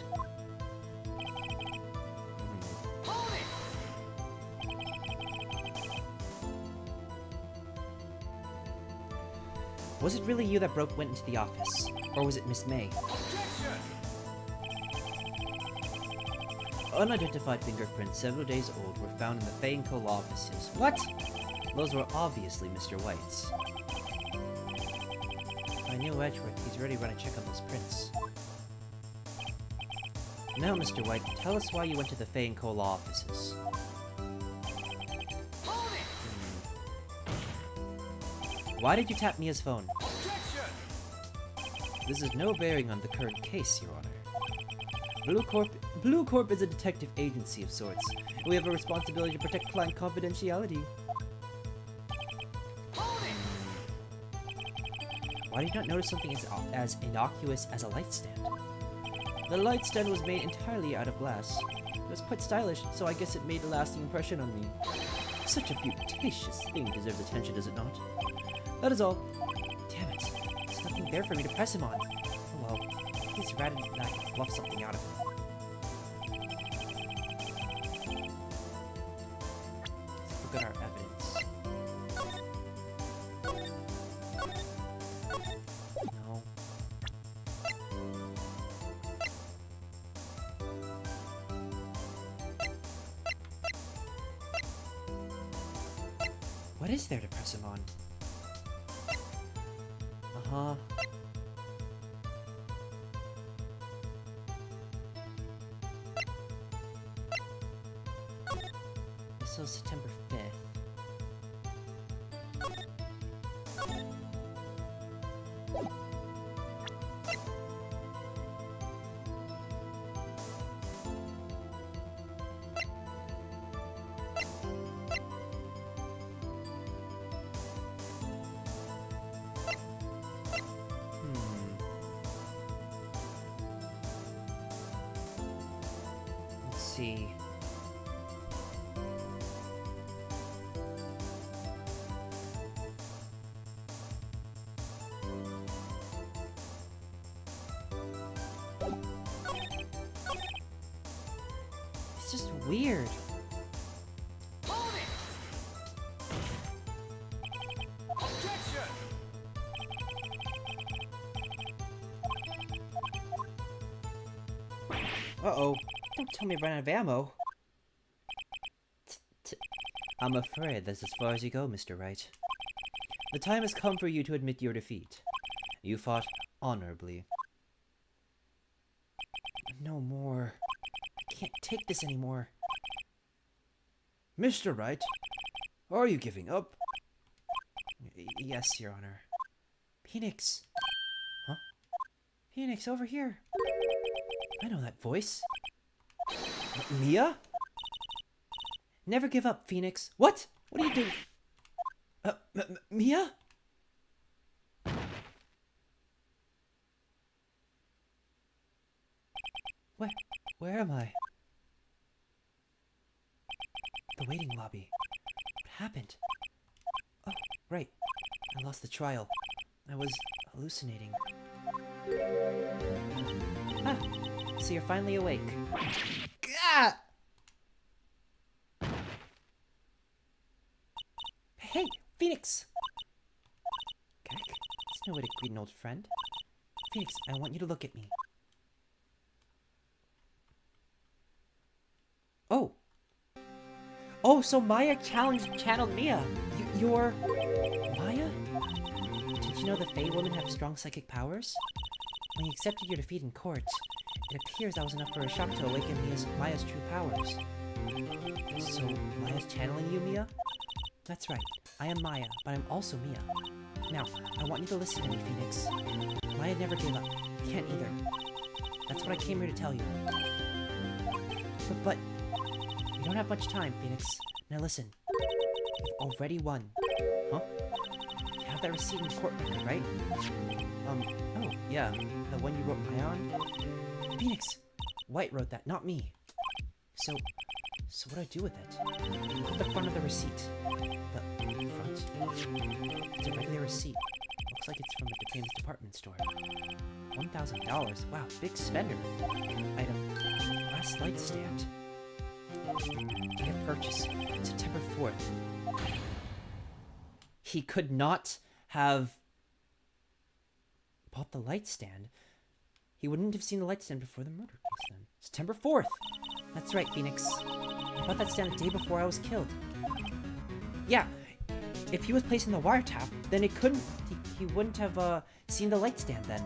Was it really you that went into the office? Or was it Miss May? Objection! Unidentified fingerprints several days old were found in the Fay & Co. law offices. What? Those were obviously Mr. White's. If I knew Edgeworth, he's already run a check on those prints. Now, Mr. White, tell us why you went to the Fay & Co. law offices. Why did you tap Mia's phone? Objection! This has no bearing on the current case, Your Honor. Blue Corp is a detective agency of sorts, and we have a responsibility to protect client confidentiality. Why did you not notice something as innocuous as a light stand? The light stand was made entirely out of glass. It was quite stylish, so I guess it made a lasting impression on me. Such a beauticious thing deserves attention, does it not? That is all. Damn it. There's nothing there for me to press him on. Oh well. He's ratted that I can bluff something out of him. Let's look at our evidence. No. What is there to press him on? Uh-huh. This was September 5th. Let's see. It's just weird. Objection! Uh-oh. Don't tell me I ran out of ammo. I'm afraid that's as far as you go, Mr. Wright. The time has come for you to admit your defeat. You fought honorably. No more. I can't take this anymore. Mr. Wright, are you giving up? Yes, Your Honor. Phoenix! Huh? Phoenix, over here! I know that voice. Mia? Never give up, Phoenix. What? What are you doing? Mia? Where am I? The waiting lobby. What happened? Oh, right. I lost the trial. I was hallucinating. Ah, so you're finally awake. Gah! Hey, Phoenix! Gak, that's no way to greet an old friend. Phoenix, I want you to look at me. Oh! Oh, so Maya channeled Mia! You're... Maya? Did you know the Fey women have strong psychic powers? When you accepted your defeat in court, it appears that was enough for a shock to awaken Maya's true powers. So, Maya's channeling you, Mia? That's right. I am Maya, but I'm also Mia. Now, I want you to listen to me, Phoenix. Maya never gave up. You can't either. That's what I came here to tell you. But you don't have much time, Phoenix. Now listen. You've already won. Huh? You have that receipt in court record, right? Oh, yeah. The one you wrote Maya on? Phoenix! White wrote that, not me. So what do I do with it? Put the front of the receipt. The front? It's a regular receipt. Looks like it's from the famous department store. $1,000. Wow, big spender. Item. Glass light stand. Day of purchase. September 4th. He could not have bought the light stand. He wouldn't have seen the light stand before the murder case then. September 4th! That's right, Phoenix. I bought that stand a day before I was killed. Yeah, if he was placed in the wiretap, then it couldn't... He wouldn't have, seen the light stand then.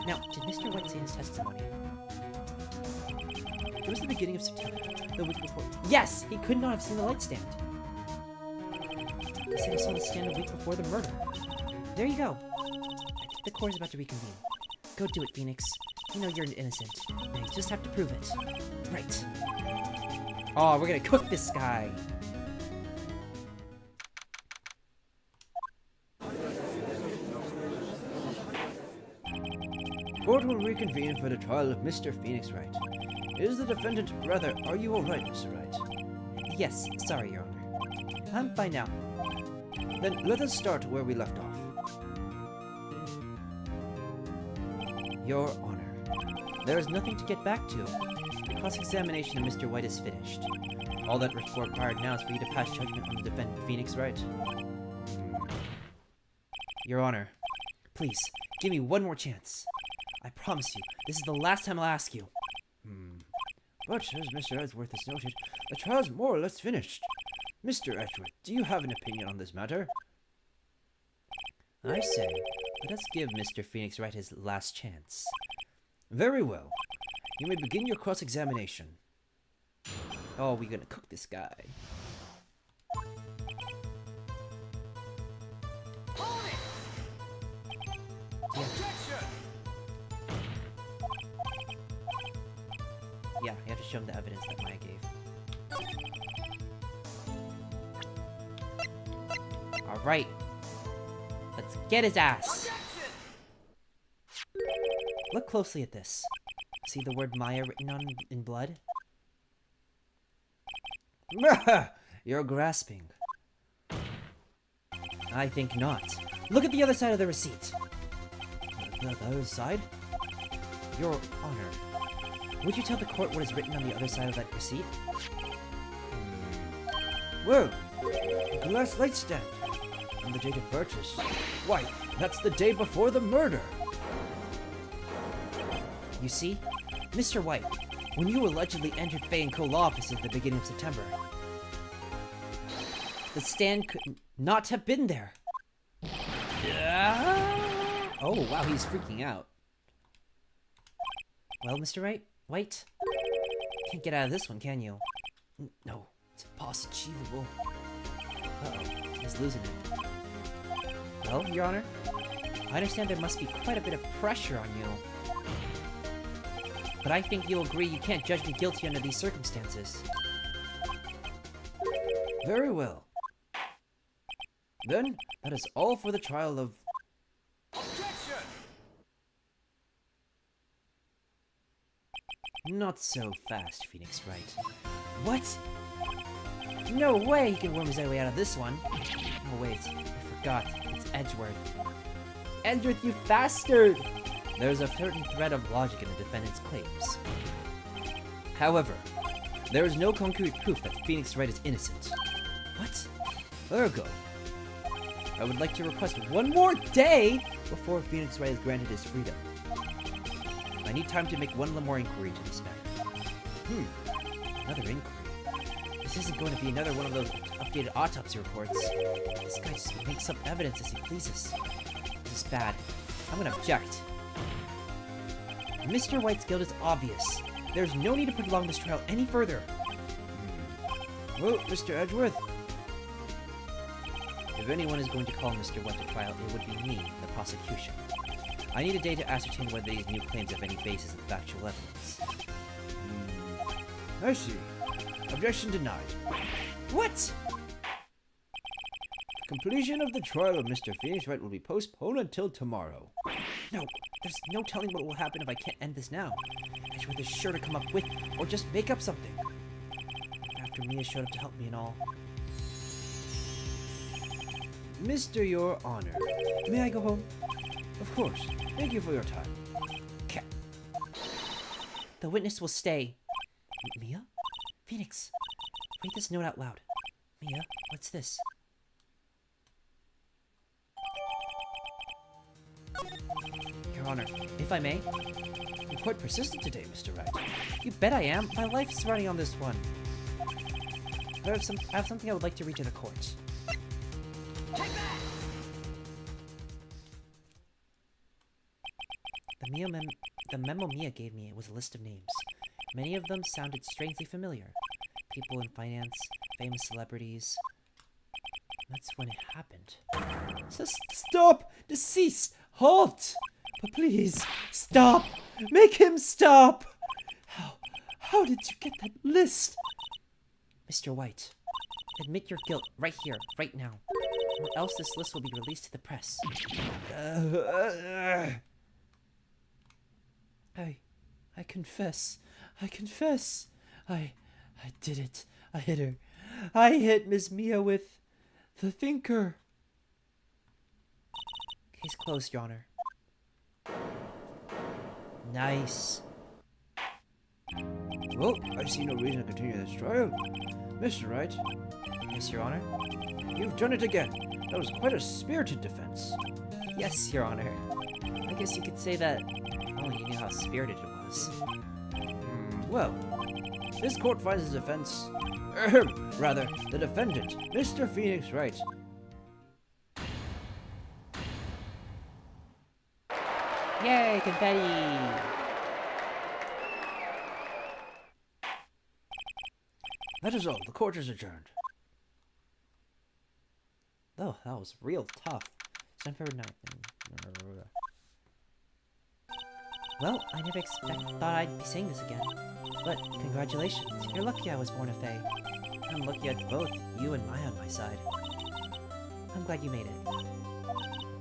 Now, did Mr. White say in his testimony? It was the beginning of September, the week before... Yes! He could not have seen the light stand! He said he saw the stand a week before the murder. There you go. I think the court is about to reconvene. Go do it, Phoenix. You know you're innocent. Now you just have to prove it. Right. Oh, we're gonna cook this guy! Court will reconvene for the trial of Mr. Phoenix Wright. Is the defendant... Rather, are you alright, Mr. Wright? Yes, sorry, Your Honor. I'm fine now. Then let us start where we left off. Your Honor. There is nothing to get back to. The cross-examination of Mr. White is finished. All that is required now is for you to pass judgment on the defendant, Phoenix Wright. Your Honor, please, give me one more chance. I promise you, this is the last time I'll ask you. But, as Mr. Edgeworth has noted, the trial's more or less finished. Mr. Edgeworth, do you have an opinion on this matter? I say, let us give Mr. Phoenix Wright his last chance. Very well. You may begin your cross-examination. Oh, we're gonna cook this guy. Yeah, you have to show him the evidence that Maya gave. Alright. Let's get his ass! Look closely at this. See the word Maya written on in blood? You're grasping. I think not. Look at the other side of the receipt. The other side? Your Honor, would you tell the court what is written on the other side of that receipt? Well, a glass light stand. And the date of purchase. Why, that's the day before the murder. You see? Mr. White, when you allegedly entered Fay & Co. law office at the beginning of September, the stand could not have been there. Oh, wow, he's freaking out. Well, Mr. White? Can't get out of this one, can you? No, it's impossible. Uh-oh, he's losing it. Well, Your Honor, I understand there must be quite a bit of pressure on you. But I think you'll agree you can't judge me guilty under these circumstances. Very well. Then, that is all for the trial of... Objection! Not so fast, Phoenix Wright. What? No way he can worm his way out of this one. Oh wait, I forgot. It's Edgeworth. Edgeworth, you bastard! There's a certain thread of logic in the defendant's claims. However, there is no concrete proof that Phoenix Wright is innocent. What? Ergo, I would like to request one more day before Phoenix Wright is granted his freedom. I need time to make one more inquiry to this matter. Another inquiry. This isn't going to be another one of those updated autopsy reports. This guy just makes up evidence as he pleases. This is bad. I'm gonna object. Mr. White's guilt is obvious. There's no need to prolong this trial any further. Well, Mr. Edgeworth, if anyone is going to call Mr. White to trial, it would be me, the prosecution. I need a day to ascertain whether these new claims have any basis in factual evidence. I see. Objection denied. What? Completion of the trial of Mr. Phoenix Wright will be postponed until tomorrow. No, there's no telling what will happen if I can't end this now. Edgeworth is sure to come up with, or just make up something. After Mia showed up to help me and all. Mr. Your Honor, May I go home? of course. Thank you for your time. Okay. The witness will stay. Mia? Phoenix, read this note out loud. Mia, what's this? Your Honor, if I may? You're quite persistent today, Mr. Wright. You bet I am. My life is running on this one. I have something I would like to read to the court. The memo Mia gave me was a list of names. Many of them sounded strangely familiar. People in finance, famous celebrities. That's when it happened. Stop! Deceased! Halt! But please, stop! Make him stop! How did you get that list? Mr. White, admit your guilt right here, right now. Or else this list will be released to the press. I confess. I did it. I hit her. I hit Miss Mia with the thinker. Case closed, Your Honor. Nice. Well, I see no reason to continue this trial. Mr. Wright, Yes, Your Honor. you've done it again. That was quite a spirited defense. Yes, Your Honor. I guess you could say that if only you knew how spirited it was. Well, this court finds the defense... rather, the defendant, Mr. Phoenix Wright. Yay, confetti! That is all. The court is adjourned. Oh, that was real tough. September 9th. Well, I never thought I'd be saying this again. But congratulations. You're lucky I was born a Fae. I'm lucky I had both you and Maya on my side. I'm glad you made it.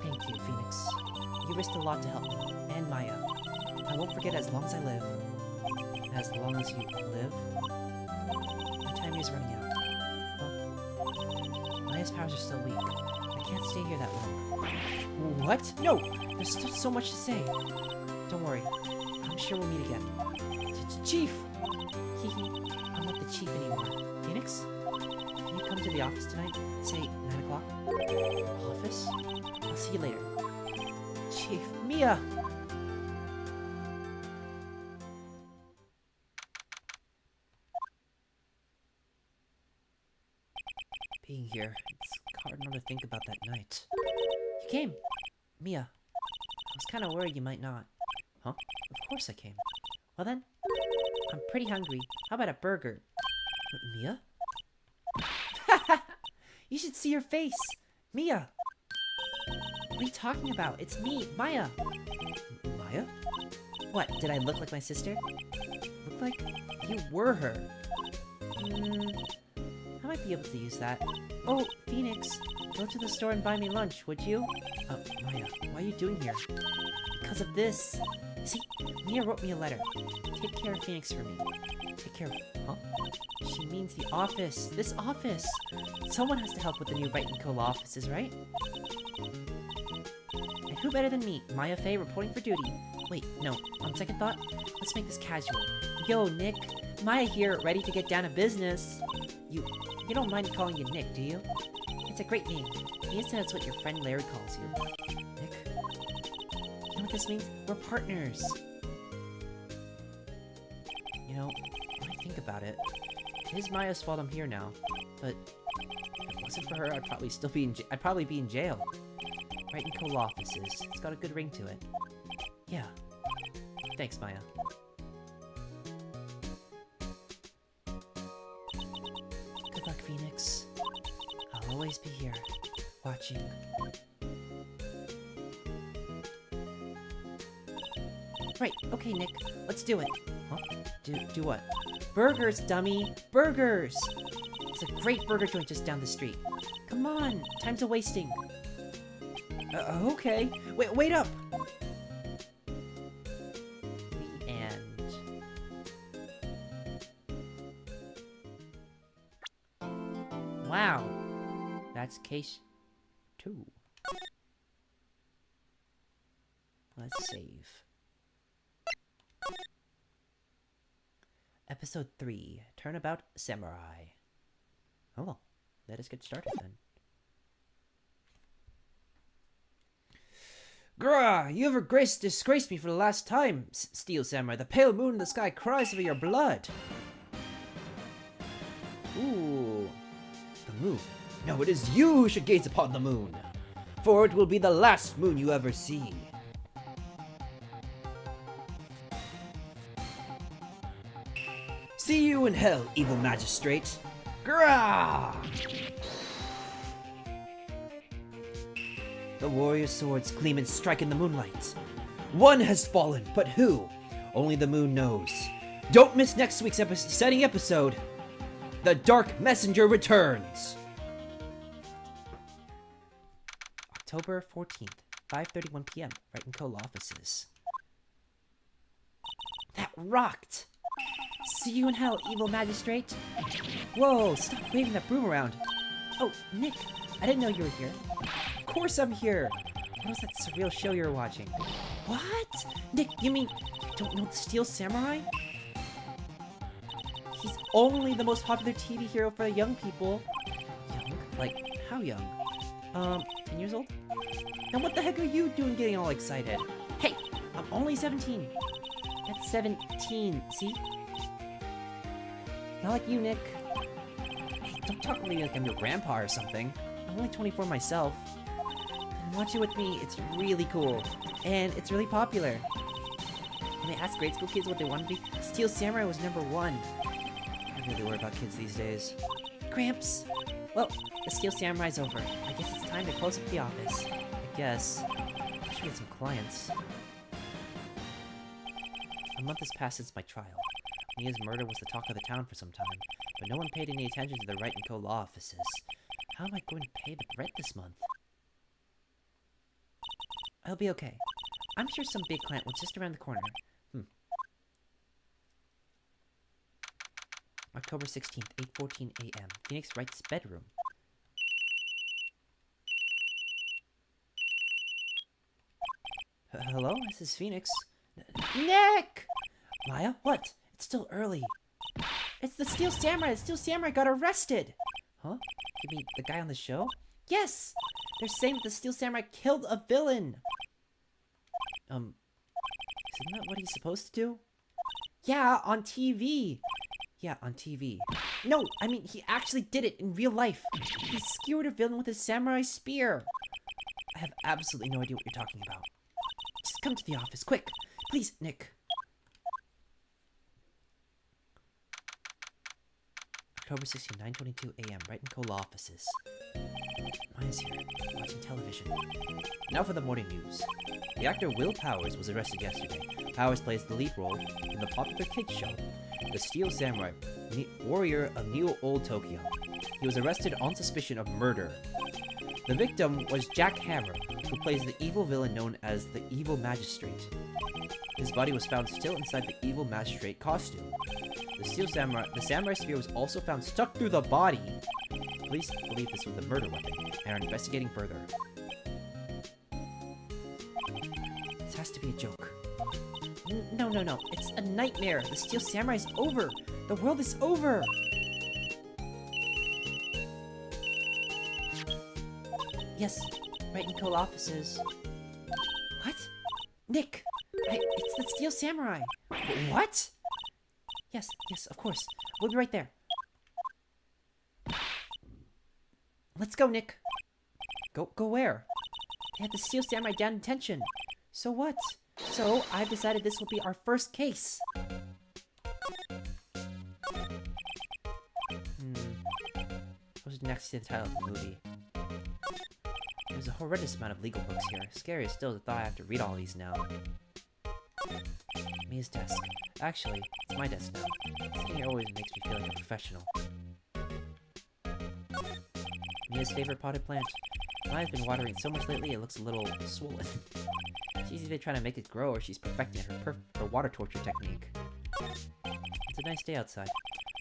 Thank you, Phoenix. You risked a lot to help me, and Maya. I won't forget as long as I live. As long as you live? My time is running out. Huh? Maya's powers are still weak. I can't stay here that long. What? No! There's still so much to say. Don't worry. I'm sure we'll meet again. Chief! Hehe. I'm not the chief anymore. Phoenix? Can you come to the office tonight? Say 9 o'clock? Office? I'll see you later. Chief. Mia! Being here, it's hard not to think about that night. You came! Mia. I was kind of worried you might not. Huh? Of course I came. Well then, I'm pretty hungry. How about a burger? Mia? You should see your face! Mia! What are you talking about? It's me, Maya! Maya? What, did I look like my sister? Look like you were her. I might be able to use that. Oh, Phoenix, go to the store and buy me lunch, would you? Maya, why are you doing here? Because of this. See, Mia wrote me a letter. Take care of Phoenix for me. Take care of... Huh? She means the office. This office. Someone has to help with the new Wright & Co. offices, right? I And who better than me, Maya Fey, reporting for duty. Wait, no, on second thought, let's make this casual. Yo, Nick, Maya here, ready to get down to business. You don't mind calling you Nick, do you? It's a great name. I guess that's what your friend Larry calls you. Nick? You know what this means? We're partners. You know, when I think about it, it is Maya's fault I'm here now, but if it wasn't for her, I'd probably be in jail. Right in Cole offices. It's got a good ring to it. Yeah. Thanks, Maya. Good luck, Phoenix. I'll always be here, watching. Right, okay, Nick. Let's do it. Huh? Do what? Burgers, dummy! Burgers! It's a great burger joint just down the street. Come on! Time's a wasting. Okay. Wait up! The end. Wow. That's case 2. Let's save. Episode 3. Turnabout Samurai. Oh well. Let us get started then. Grah, you have disgraced me for the last time, Steel Samurai. The pale moon in the sky cries for your blood. Ooh. The moon? No, it is you who should gaze upon the moon, for it will be the last moon you ever see. See you in hell, evil magistrate. Grah! The warrior swords gleam and strike in the moonlight. One has fallen, but who? Only the moon knows. Don't miss next week's exciting episode. The Dark Messenger returns. October 14th, 5:31 p.m. Right in Cole offices. That rocked! See you in hell, evil magistrate! Whoa, stop waving that broom around! Oh, Nick, I didn't know you were here. Of course I'm here! What was that surreal show you were watching? What? Nick, you mean you don't know the Steel Samurai? He's only the most popular TV hero for young people. Young? Like, how young? 10 years old? Now what the heck are you doing getting all excited? Hey, I'm only 17. That's 17, see? Not like you, Nick. Hey, don't talk to me like I'm your grandpa or something. I'm only 24 myself. And watch it with me, it's really cool. And it's really popular. When they ask grade school kids what they want to be, Steel Samurai was #1. I really worry about kids these days. Gramps! Well, the Steel Samurai's over. I guess it's time to close up the office. I guess. I should get some clients. A month has passed since my trial. Mia's murder was the talk of the town for some time, but no one paid any attention to the Right and Co. law offices. How am I going to pay the rent this month? I'll be okay. I'm sure some big client was just around the corner. October 16th, 8:14 a.m. Phoenix Wright's bedroom. Hello? This is Phoenix. Nick! Maya? What? It's still early. It's the Steel Samurai! The Steel Samurai got arrested! Huh? You mean the guy on the show? Yes! They're saying that the Steel Samurai killed a villain! Isn't that what he's supposed to do? Yeah, on TV! Yeah, on TV. No, I mean, he actually did it in real life. He skewered a villain with a samurai spear. I have absolutely no idea what you're talking about. Just come to the office, quick! Please, Nick. October 16, 9:22 a.m. Right in Cole offices. Maya's here, watching television. Now for the morning news. The actor Will Powers was arrested yesterday. Powers plays the lead role in the popular kids show, The Steel Samurai, Warrior of Neo-Old Tokyo. He was arrested on suspicion of murder. The victim was Jack Hammer, who plays the evil villain known as the Evil Magistrate. His body was found still inside the Evil Magistrate costume. The samurai spear was also found stuck through the body. Police believe this was a murder weapon and are investigating further. be a joke. No, no, no. It's a nightmare. The Steel Samurai's over. The world is over. Yes, right in Cole offices. What? Nick! It's the Steel Samurai! What? Yes, yes, of course. We'll be right there. Let's go, Nick. Go where? They had the Steel Samurai down in detention. So what? So, I've decided this will be our first case. What's next to the title of the movie? There's a horrendous amount of legal books here. Scary still the thought I have to read all these now. Mia's desk. Actually, it's my desk now. Sitting here always makes me feel like a professional. Mia's favorite potted plant. Mia's been watering it so much lately it looks a little swollen. She's either trying to make it grow or she's perfecting her water torture technique. It's a nice day outside.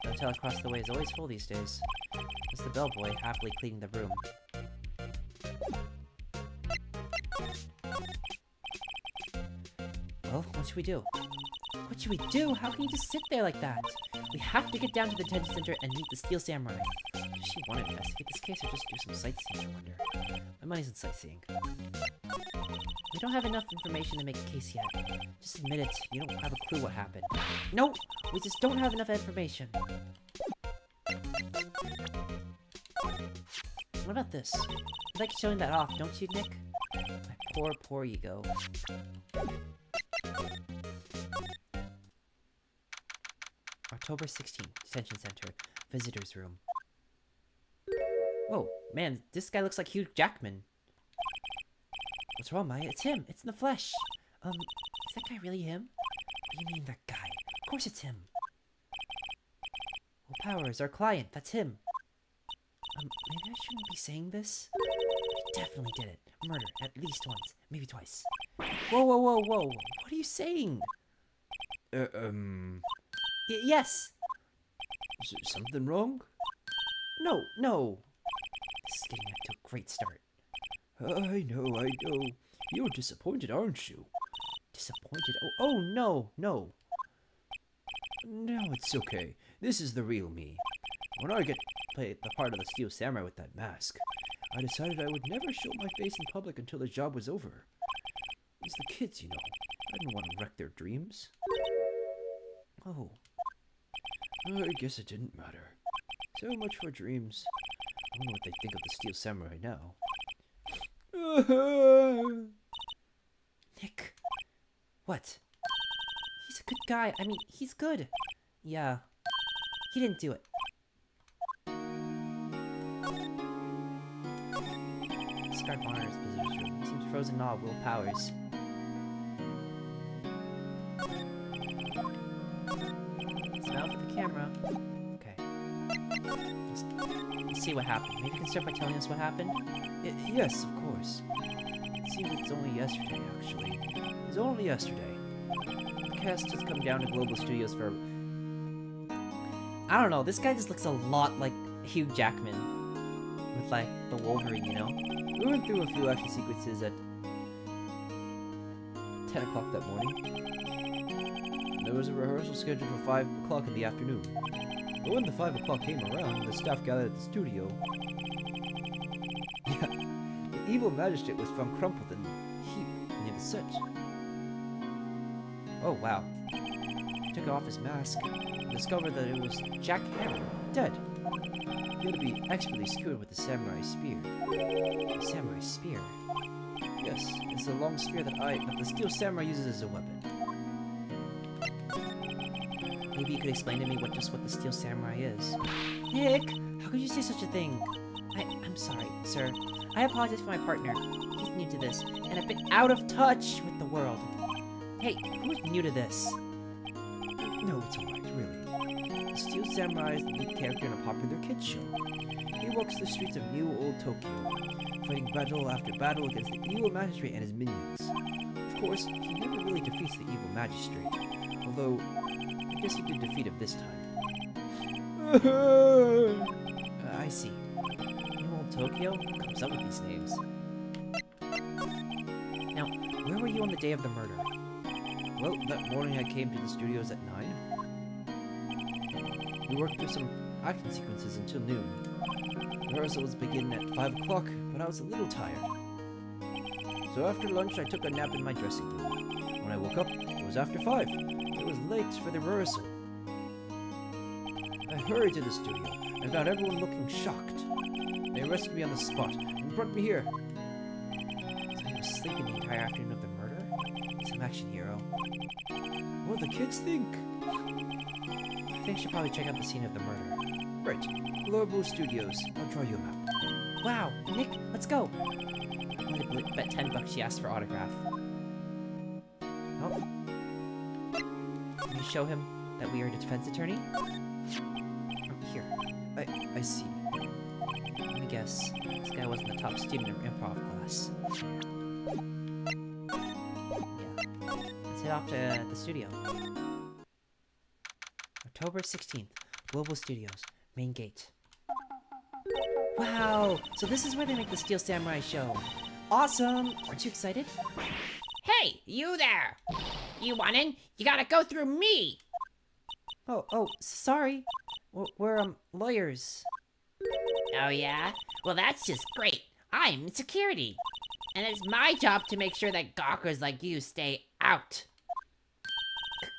The hotel across the way is always full these days. It's the bellboy happily cleaning the room. Well, what should we do? What should we do? How can you just sit there like that? We have to get down to the detention center and meet the Steel Samurai. Does she want to investigate this case or just do some sightseeing, I wonder? My money's in sightseeing. We don't have enough information to make a case yet. Just admit it, you don't have a clue what happened. No! We just don't have enough information. What about this? You like showing that off, don't you, Nick? My poor ego. October 16th, Detention Center, Visitor's Room. Whoa, man, this guy looks like Hugh Jackman. What's wrong, Maya? It's him. It's in the flesh. Is that guy really him? What do you mean, that guy? Of course it's him. Will Powers, our client, that's him. Maybe I shouldn't be saying this? He definitely did it. Murder, at least once, maybe twice. Whoa, whoa, whoa, whoa. What are you saying? Yes! Is there something wrong? No, no. This is getting off to a great start. I know. You're disappointed, aren't you? Disappointed? Oh, no, no. No, it's okay. This is the real me. When I get to play the part of the Steel Samurai with that mask, I decided I would never show my face in public until the job was over. It's the kids, you know. I didn't want to wreck their dreams. Oh. I guess it didn't matter. So much for dreams. I wonder what they think of the Steel Samurai now. Nick. What? He's a good guy. I mean, he's good. Yeah. He didn't do it. Scarred Bonner's visitor's room. He seems frozen in awe of Will Powers. Smile for the camera. Okay. Let's see what happened. Maybe you can start by telling us what happened? Yes, of course. It seems it's only yesterday, actually. It was only yesterday. The cast has come down to Global Studios for... I don't know, this guy just looks a lot like Hugh Jackman. With, like, the Wolverine, you know? We went through a few action sequences at 10 o'clock that morning. There was a rehearsal scheduled for 5 o'clock in the afternoon. But when the 5 o'clock came around, the staff gathered at the studio. Yeah, the evil magistrate was found crumpled in a heap near the set. Oh, wow. He took off his mask and discovered that it was Jack Hammer, dead. He had to be expertly skewered with the samurai spear. A samurai spear? Yes, it's the long spear that the Steel Samurai uses as a weapon. Maybe you could explain to me what the Steel Samurai is. Nick! How could you say such a thing? I'm sorry, sir. I apologize for my partner. He's new to this, and I've been out of touch with the world. Hey, who's new to this? No, it's alright, really. The Steel Samurai is the lead character in a popular kids show. He walks the streets of new old Tokyo, fighting battle after battle against the evil magistrate and his minions. Of course, he never really defeats the evil magistrate, although I guess he did defeat him this time. I see. New old Tokyo comes up with these names. Now, where were you you on the day of the murder? Well, that morning I came to the studios at 9. We worked through some action sequences until noon. Rehearsals begin at 5 o'clock, but I was a little tired. So after lunch I took a nap in my dressing room. When I woke up, it was after 5. It was late for the rehearsal. I hurried to the studio and found everyone looking shocked. They arrested me on the spot and brought me here. So he was sleeping the entire afternoon of the murder? Some action hero. What do the kids think? I think I should probably check out the scene of the murder. Right, Global Studios. I'll draw you a map. Wow, Nick, let's go! I'm gonna bet $10 she asked for autograph. Oh. Can you show him that we are a defense attorney? Here. I see. Let me guess. This guy wasn't the top student in improv class. Yeah. Let's head off to the studio. October 16th. Global Studios. Main gate. Wow! So this is where they make the Steel Samurai show. Awesome! Aren't you excited? Hey, you there! You want in? You gotta go through me! Oh, sorry. We're lawyers. Oh yeah? Well, that's just great. I'm security. And it's my job to make sure that gawkers like you stay out.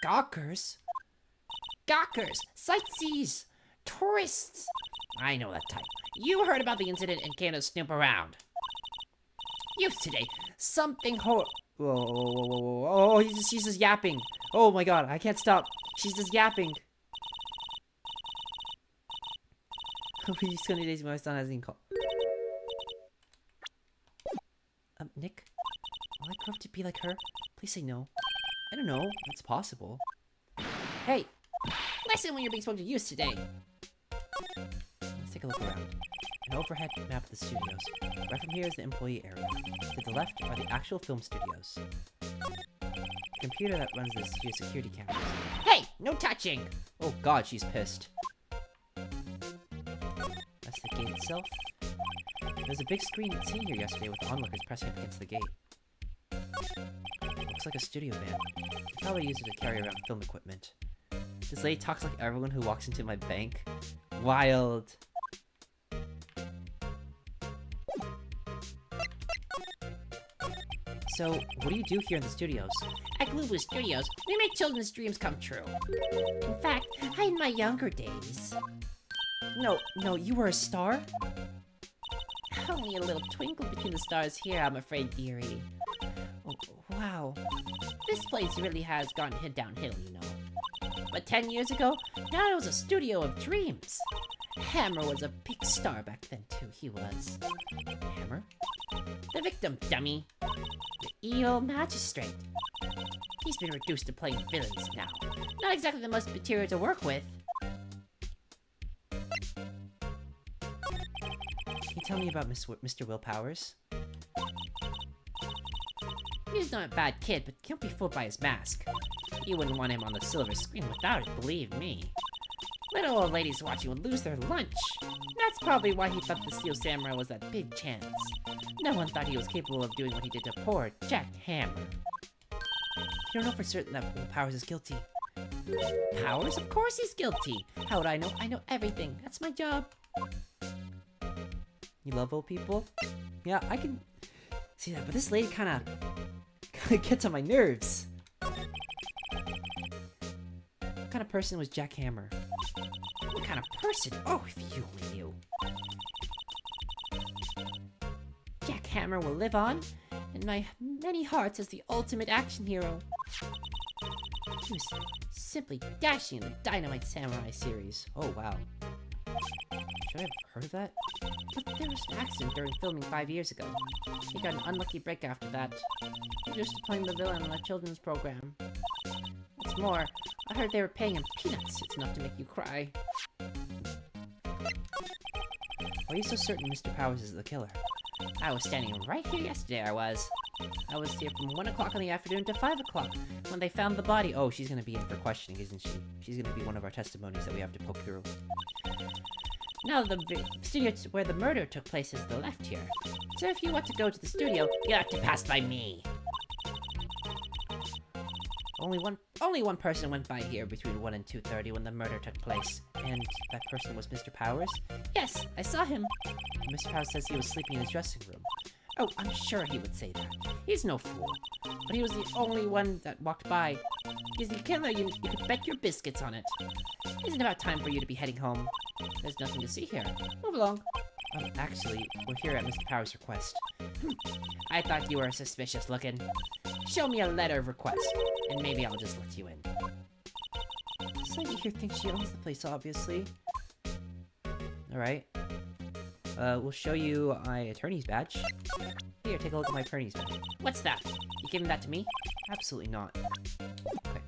Gawkers? Gawkers, sightseers, tourists. I know that type. You heard about the incident and came to snoop around. Yesterday, something Whoa. Oh, she's just yapping. Oh my god, I can't stop. She's just yapping. Please, Sunny days my son hasn't called. Nick? Will I grow up to be like her? Please say no. I don't know. It's possible. Hey! Listen when you're being spoken to use today. Let's take a look around. An overhead map of the studios. Right from here is the employee area. To the left are the actual film studios. The computer that runs the studio security cameras. Hey, no touching! Oh god, she's pissed. That's the gate itself. There's a big screen seen here yesterday with the onlookers pressing up against the gate. Looks like a studio van. They probably use it to carry around film equipment. This lady talks like everyone who walks into my bank. Wild. So, what do you do here in the studios? At Limbus Studios, we make children's dreams come true. In fact, in my younger days, No, you were a star? only a little twinkle between the stars here, I'm afraid, dearie. Oh, wow. This place really has gone downhill, you know. But 10 years ago, now it was a studio of dreams. Hammer was a big star back then, too, he was. Hammer? The victim, dummy. The evil magistrate. He's been reduced to playing villains now. Not exactly the most material to work with. Can you tell me about Mr. Will Powers? He's not a bad kid, but can't be fooled by his mask. You wouldn't want him on the silver screen without it, believe me. Little old ladies watching would lose their lunch. That's probably why he thought the Steel Samurai was that big chance. No one thought he was capable of doing what he did to poor Jack Hammer. You don't know for certain that Will Powers is guilty. Powers? Of course he's guilty. How would I know? I know everything. That's my job. You love old people? Yeah, I can see that, but this lady kinda gets on my nerves. What kind of person was Jack Hammer? What kind of person? Oh, if you only knew. Jack Hammer will live on in my many hearts as the ultimate action hero. He was simply dashing in the Dynamite Samurai series. Oh, wow. Should I have heard of that? But there was an accident during filming 5 years ago. He got an unlucky break after that. Reduced to playing the villain on a children's program. What's more, I heard they were paying him peanuts. It's enough to make you cry. Why are you so certain Mr. Powers is the killer? I was standing right here yesterday, I was here from 1 o'clock in the afternoon to 5 o'clock when they found the body. Oh, she's gonna be in for questioning, isn't she? She's gonna be one of our testimonies that we have to poke through. Now the studio where the murder took place is the left here. So if you want to go to the studio, you have to pass by me. Only one person went by here between 1 and 2:30 when the murder took place. And that person was Mr. Powers? Yes, I saw him. Mr. Powers says he was sleeping in his dressing room. Oh, I'm sure he would say that. He's no fool. But he was the only one that walked by. He's the killer, you could bet your biscuits on it. Isn't it about time for you to be heading home? There's nothing to see here. Move along. Actually, we're here at Mr. Powers' request. I thought you were suspicious looking. Show me a letter of request, and maybe I'll just let you in. This lady here thinks she owns the place, obviously. Alright. We'll show you my attorney's badge. Here, take a look at my attorney's badge. What's that? You giving that to me? Absolutely not. Okay.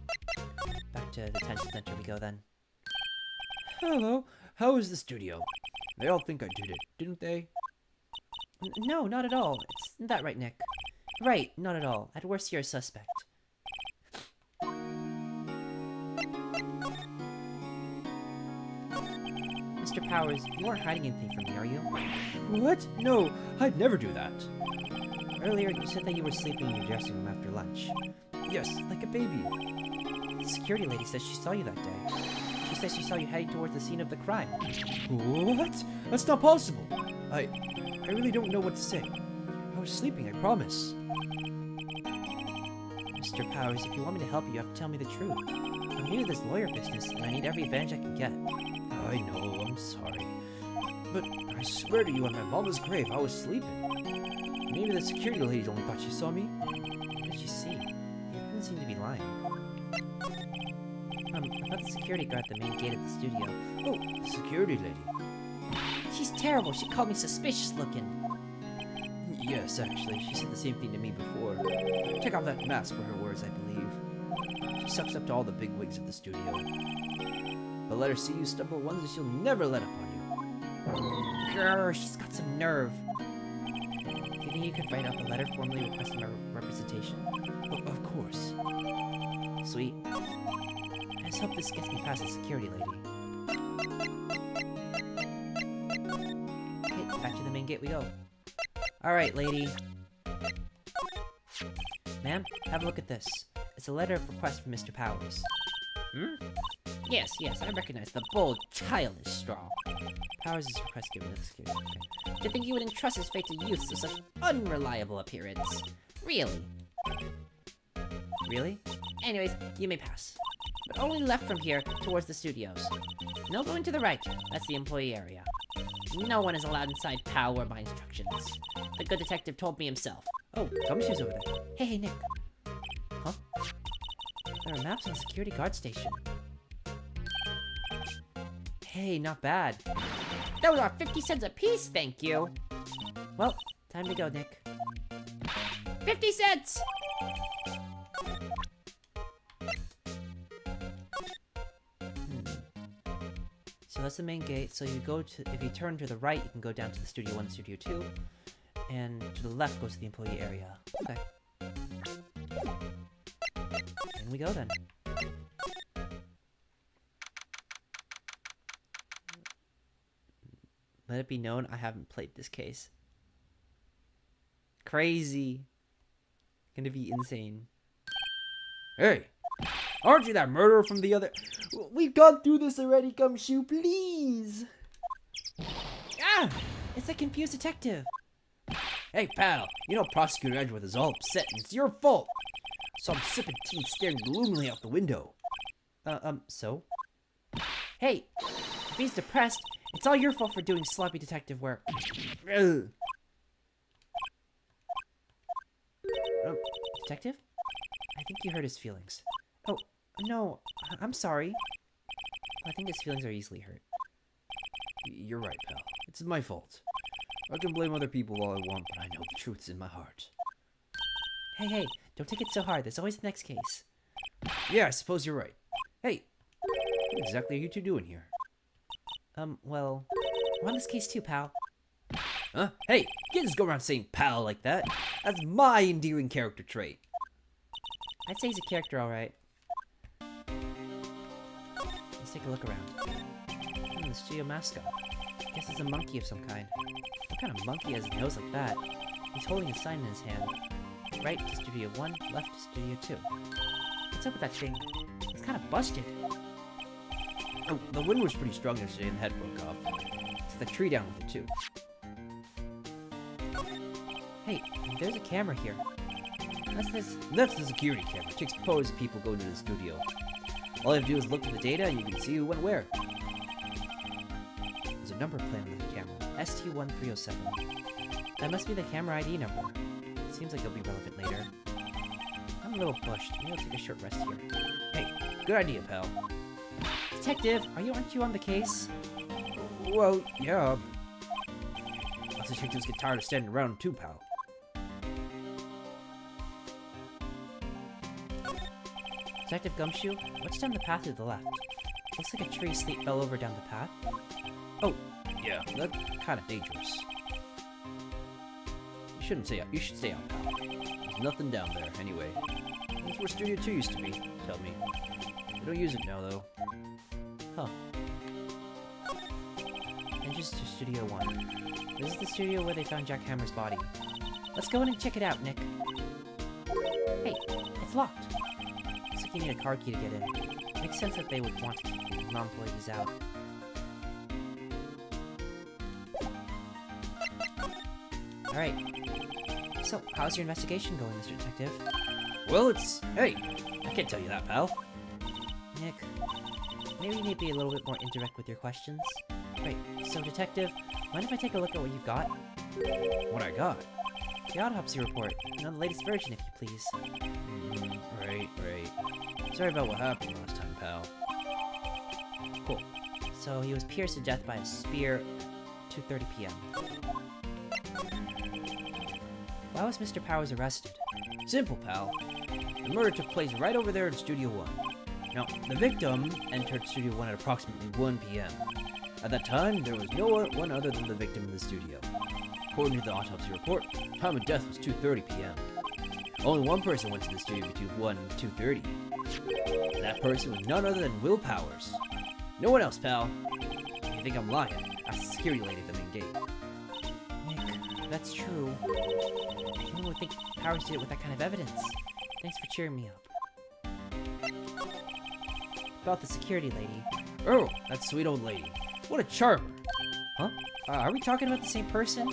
Back to the detention center we go then. Hello, how is the studio? They all think I did it, didn't they? No, not at all. Isn't that right, Nick? Right, not at all. At worst, you're a suspect. Mr. Powers, you aren't hiding anything from me, are you? What? No, I'd never do that. Earlier, you said that you were sleeping in your dressing room after lunch. Yes, like a baby. The security lady says she saw you that day. She says she saw you heading towards the scene of the crime. What? That's not possible. I really don't know what to say. I was sleeping, I promise. Mr. Powers, if you want me to help you, you have to tell me the truth. I'm new to this lawyer business, and I need every advantage I can get. I know, I'm sorry. But I swear to you on my mama's grave, I was sleeping. Maybe the security lady only thought she saw me. What did you see? You didn't seem to be lying. About the security guard at the main gate of the studio. Oh, the security lady. She's terrible. She called me suspicious looking. Yes, actually, she said the same thing to me before. Take off that mask were her words, I believe. She sucks up to all the big wigs of the studio. But let her see you stumble once and she'll never let up on you. Grr, she's got some nerve. Do you think you could write up a letter formally requesting my representation? Oh, of course. Sweet. I just hope this gets me past the security lady. Okay, back to the main gate we go. Alright, lady. Ma'am, have a look at this. It's a letter of request from Mr. Powers. Yes, I recognize the bold, childish straw. Powers is request given to the security. Okay. To think he would entrust his fate to youths of such unreliable appearance. Really? Really? Anyways, you may pass. But only left from here towards the studios. No going to the right. That's the employee area. No one is allowed inside POW or by instructions. The good detective told me himself. Oh, Gumshoe's over there. Hey, Nick. Huh? There are maps on the security guard station. Hey, not bad. Those are 50 cents a piece, thank you. Well, time to go, Nick. 50 cents! So that's the main gate. So you go to, if you turn to the right, you can go down to the Studio 1, Studio 2. And to the left goes to the employee area. Okay. In we go then. Let it be known I haven't played this case. Crazy. Gonna be insane. Hey! Aren't you that murderer from the other... We've gone through this already, Gumshoe, please! Ah! It's a confused detective. Hey, pal, you know Prosecutor Edgeworth is all upset and it's your fault. Saw him sipping tea staring gloomily out the window. So? Hey! If he's depressed, it's all your fault for doing sloppy detective work. Detective? I think you hurt his feelings. Oh, no, I'm sorry. I think his feelings are easily hurt. You're right, pal. It's my fault. I can blame other people all I want, but I know the truth's in my heart. Hey, don't take it so hard. There's always the next case. Yeah, I suppose you're right. Hey, what exactly are you two doing here? Well, we're on this case too, pal. Huh? Hey, you can't just go around saying pal like that. That's my endearing character trait. I'd say he's a character, alright. Let's take a look around. The studio mascot. I guess it's a monkey of some kind. What kind of monkey has a nose like that? He's holding a sign in his hand. Right to Studio 1, left to Studio 2. What's up with that thing? It's kind of busted. Oh, the wind was pretty strong yesterday and the head broke off. It's the tree down with it too. Hey, there's a camera here. What's this? That's the security camera. It takes photos of people going to the studio. All you have to do is look at the data and you can see who went where. There's a number plate on the camera. ST1307. That must be the camera ID number. Seems like it'll be relevant later. I'm a little pushed. Maybe I'll take a short rest here. Hey, good idea, pal. Detective, aren't you on the case? Well, yeah. Lots of detectives get tired of standing around too, pal. Detective Gumshoe, what's down the path to the left? Looks like a tree fell over down the path. Oh, yeah, that's kind of dangerous. You should stay out, pal. There's nothing down there, anyway. That's where Studio 2 used to be, tell me. We don't use it now, though. Huh. Entrance to Studio 1. This is the studio where they found Jack Hammer's body. Let's go in and check it out, Nick. Hey, it's locked. Looks like you need a card key to get in. Makes sense that they would want to keep non-employees out. Alright. So, how's your investigation going, Mr. Detective? Well, hey, I can't tell you that, pal. Nick, maybe you need to be a little bit more indirect with your questions. Right, so Detective, mind if I take a look at what you've got? What I got? The autopsy report, and on the latest version, if you please. Right. Sorry about what happened last time, pal. Cool. So he was pierced to death by a spear at 2:30 p.m. Why was Mr. Powers arrested? Simple, pal. The murder took place right over there in Studio 1. Now, the victim entered Studio 1 at approximately 1 p.m. At that time, there was no one other than the victim in the studio. According to the autopsy report, time of death was 2:30 p.m. Only one person went to the studio between 1 and 2:30. And that person was none other than Will Powers. No one else, pal. If you think I'm lying, ask the security lady at the main gate. Nick, that's true. No one would think Powers did it with that kind of evidence. Thanks for cheering me up. About the security lady. Oh, that sweet old lady. What a charmer. Huh? Are we talking about the same person?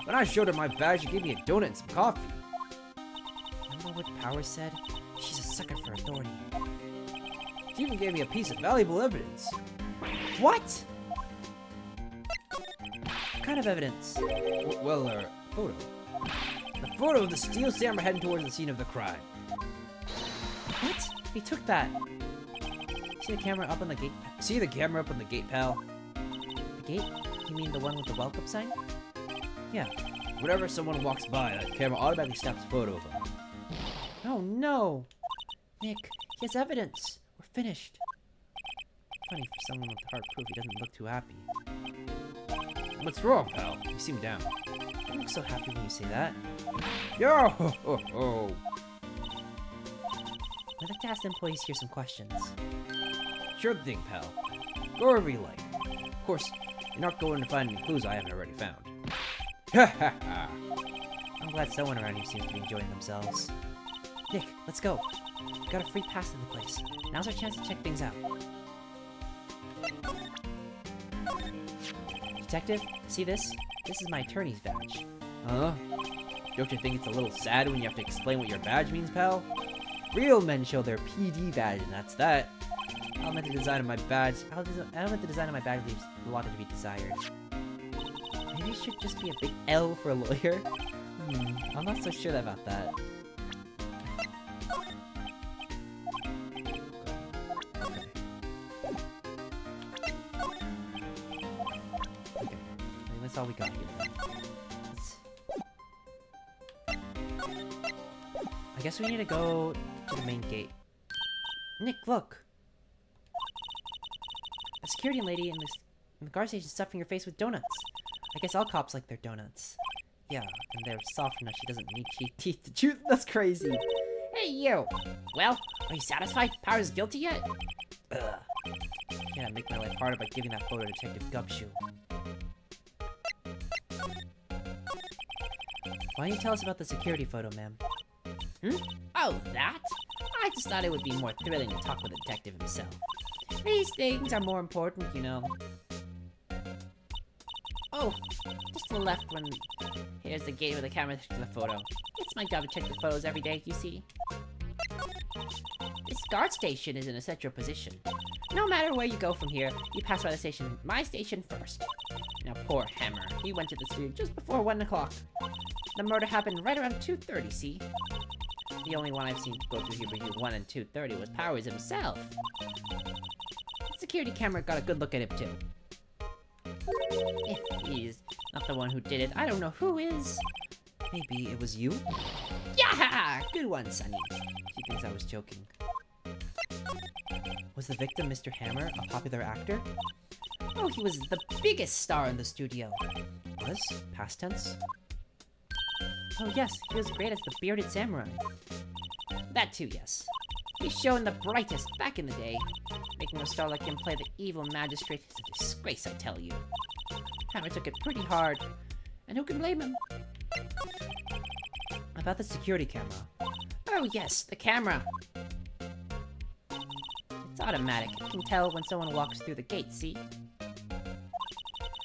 When I showed her my badge, she gave me a donut and some coffee. Remember what Powers said? She's a sucker for authority. She even gave me a piece of valuable evidence. What? What kind of evidence? Well, photo. The photo of the steel samurai heading towards the scene of the crime. What? He took that. See the camera up on the gate? See the camera up on the gate, pal? The gate? You mean the one with the welcome sign? Yeah. Whenever someone walks by, that camera automatically snaps a photo of them. Oh no! Nick, he has evidence. We're finished. Funny, for someone with hard proof, he doesn't look too happy. What's wrong, pal? You seem down. You look so happy when you say that. Yo ho ho ho! I'd like to ask the employees here some questions. Sure thing, pal. Go wherever you like. Of course, you're not going to find any clues I haven't already found. Ha ha ha! I'm glad someone around here seems to be enjoying themselves. Nick, let's go. We've got a free pass to the place. Now's our chance to check things out. Detective, see this? This is my attorney's badge. Huh? Don't you think it's a little sad when you have to explain what your badge means, pal? Real men show their PD badge, and that's that. Element the design of my badge. Element the design of my badge leaves a lot to be desired. Maybe it should just be a big L for a lawyer. I'm not so sure about that. Okay, I think that's all we got here. I guess we need to go to the main gate. Nick, look! A security lady in the guard station stuffing her face with donuts. I guess all cops like their donuts. Yeah, and they're soft enough she doesn't need teeth to chew. That's crazy. Hey, you! Well, are you satisfied? Powers guilty yet? Ugh. Can't make my life harder by giving that photo to Detective Gumshoe. Why don't you tell us about the security photo, ma'am? Oh, that? I just thought it would be more thrilling to talk with the detective himself. These things are more important, you know. Oh, just to the left when... Here's the gate where the camera takes the photo. It's my job to check the photos every day, you see. This guard station is in a central position. No matter where you go from here, you pass by the station, my station first. Now poor Hammer, he went to the studio just before 1 o'clock. The murder happened right around 2:30, see? The only one I've seen go through here between 1 and 2:30 was Powers himself. The security camera got a good look at him too. If he's not the one who did it, I don't know who is. Maybe it was you? Yeah! Good one, Sonny. She thinks I was joking. Was the victim Mr. Hammer a popular actor? Oh, he was the biggest star in the studio. Was? Past tense? Oh yes, he was great as the bearded samurai. That too, yes. He's shown the brightest back in the day. Making a star like him play the evil magistrate is a disgrace, I tell you. Hammer took it pretty hard, and who can blame him? About the security camera. Oh yes, the camera. It's automatic. It can tell when someone walks through the gate, see?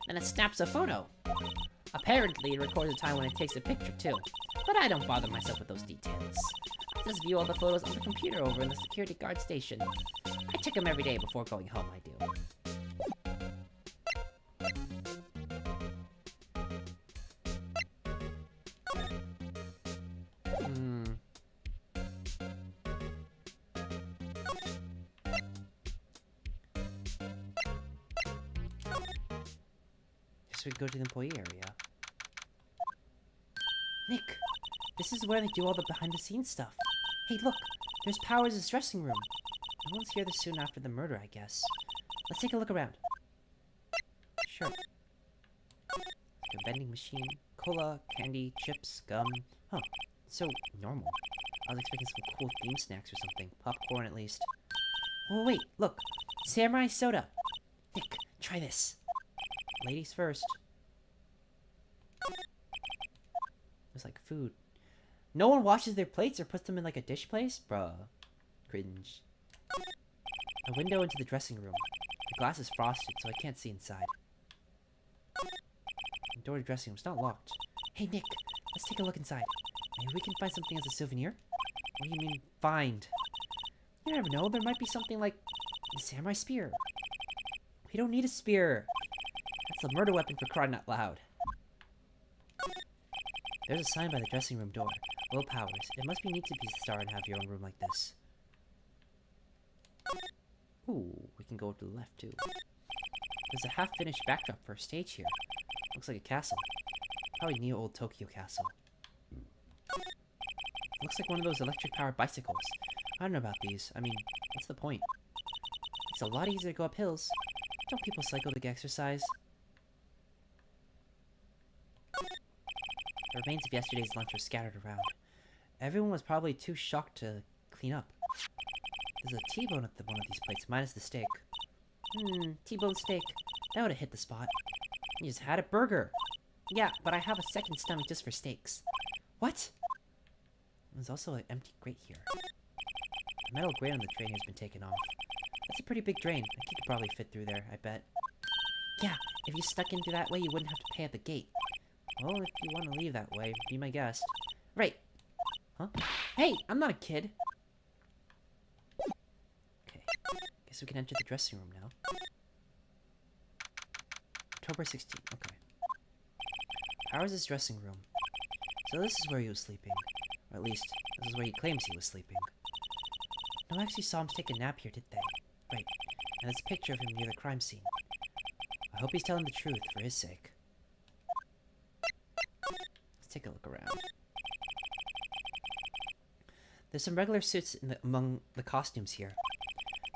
Then it snaps a photo. Apparently, it records the time when it takes a picture too. But I don't bother myself with those details. I just view all the photos on the computer over in the security guard station. I check them every day before going home, I do. Guess we go to the employee area. Nick, this is where they do all the behind-the-scenes stuff. Hey, look, there's Powers' dressing room. No one's here this soon after the murder, I guess. Let's take a look around. Sure. Like a vending machine, cola, candy, chips, gum. Huh, it's so normal. I was expecting some cool theme snacks or something. Popcorn, at least. Oh, wait, look. Samurai soda. Nick, try this. Ladies first. It's like food. No one washes their plates or puts them in like a dish place? Bruh. Cringe. A window into the dressing room. The glass is frosted, so I can't see inside. The door to the dressing room's not locked. Hey, Nick, let's take a look inside. Maybe we can find something as a souvenir? What do you mean, find? You never know, there might be something like the samurai spear. We don't need a spear. That's a murder weapon for crying out loud. There's a sign by the dressing room door. Will Powers. It must be neat to be a star and have your own room like this. Ooh, we can go to the left too. There's a half-finished backdrop for a stage here. Looks like a castle. Probably near old Tokyo Castle. Looks like one of those electric-powered bicycles. I don't know about these. I mean, what's the point? It's a lot easier to go up hills. Don't people cycle to get exercise? The remains of yesterday's lunch were scattered around. Everyone was probably too shocked to clean up. There's a T-bone at one of these plates, minus the steak. T-bone steak. That would have hit the spot. You just had a burger. Yeah, but I have a second stomach just for steaks. What? There's also an empty grate here. The metal grate on the drain has been taken off. That's a pretty big drain. A kid could probably fit through there, I bet. Yeah, if you stuck in through that way, you wouldn't have to pay at the gate. Well, if you want to leave that way, be my guest. Right. Huh? Hey, I'm not a kid. Okay. Guess we can enter the dressing room now. October 16th. Okay. Powers' dressing room. So this is where he was sleeping. Or at least, this is where he claims he was sleeping. No one actually saw him take a nap here, did they? Right. And there's a picture of him near the crime scene. I hope he's telling the truth for his sake. Let's take a look around. There's some regular suits among the costumes here.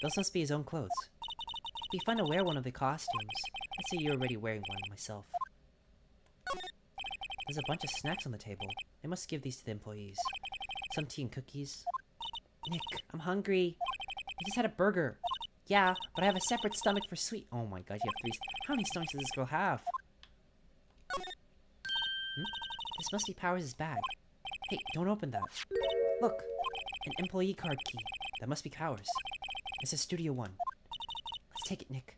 Those must be his own clothes. It'd be fun to wear one of the costumes. I'd say you're already wearing one myself. There's a bunch of snacks on the table. They must give these to the employees. Some tea and cookies. Nick, I'm hungry. I just had a burger. Yeah, but I have a separate stomach for sweet. Oh my god, you have 3. How many stomachs does this girl have? This must be Powers' bag. Hey, don't open that. Look, An employee card key. That must be Powers. This is Studio 1. Let's take it, Nick.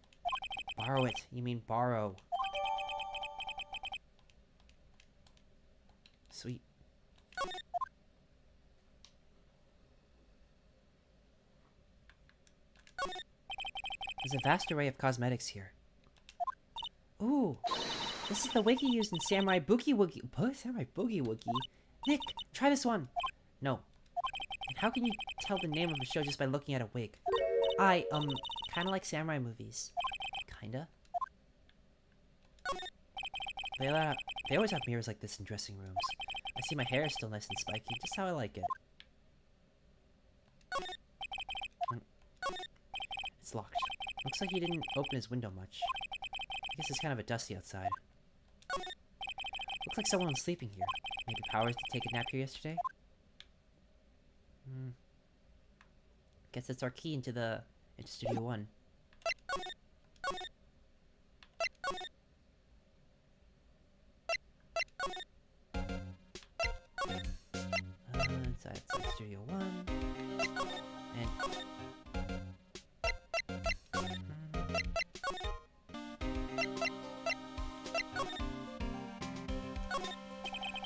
Borrow it. You mean borrow. Sweet. There's a vast array of cosmetics here. Ooh, this is the wig he used in Samurai Boogie Woogie. What? Samurai Boogie Woogie? Nick, try this one. No. And how can you tell the name of a show just by looking at a wig? Kinda like samurai movies. Kinda. They always have mirrors like this in dressing rooms. I see my hair is still nice and spiky, just how I like it. It's locked. Looks like he didn't open his window much. I guess it's kind of a dusty outside. Looks like someone was sleeping here. Maybe Powers did take a nap here yesterday? Guess that's our key into Studio 1. Inside Studio 1. And...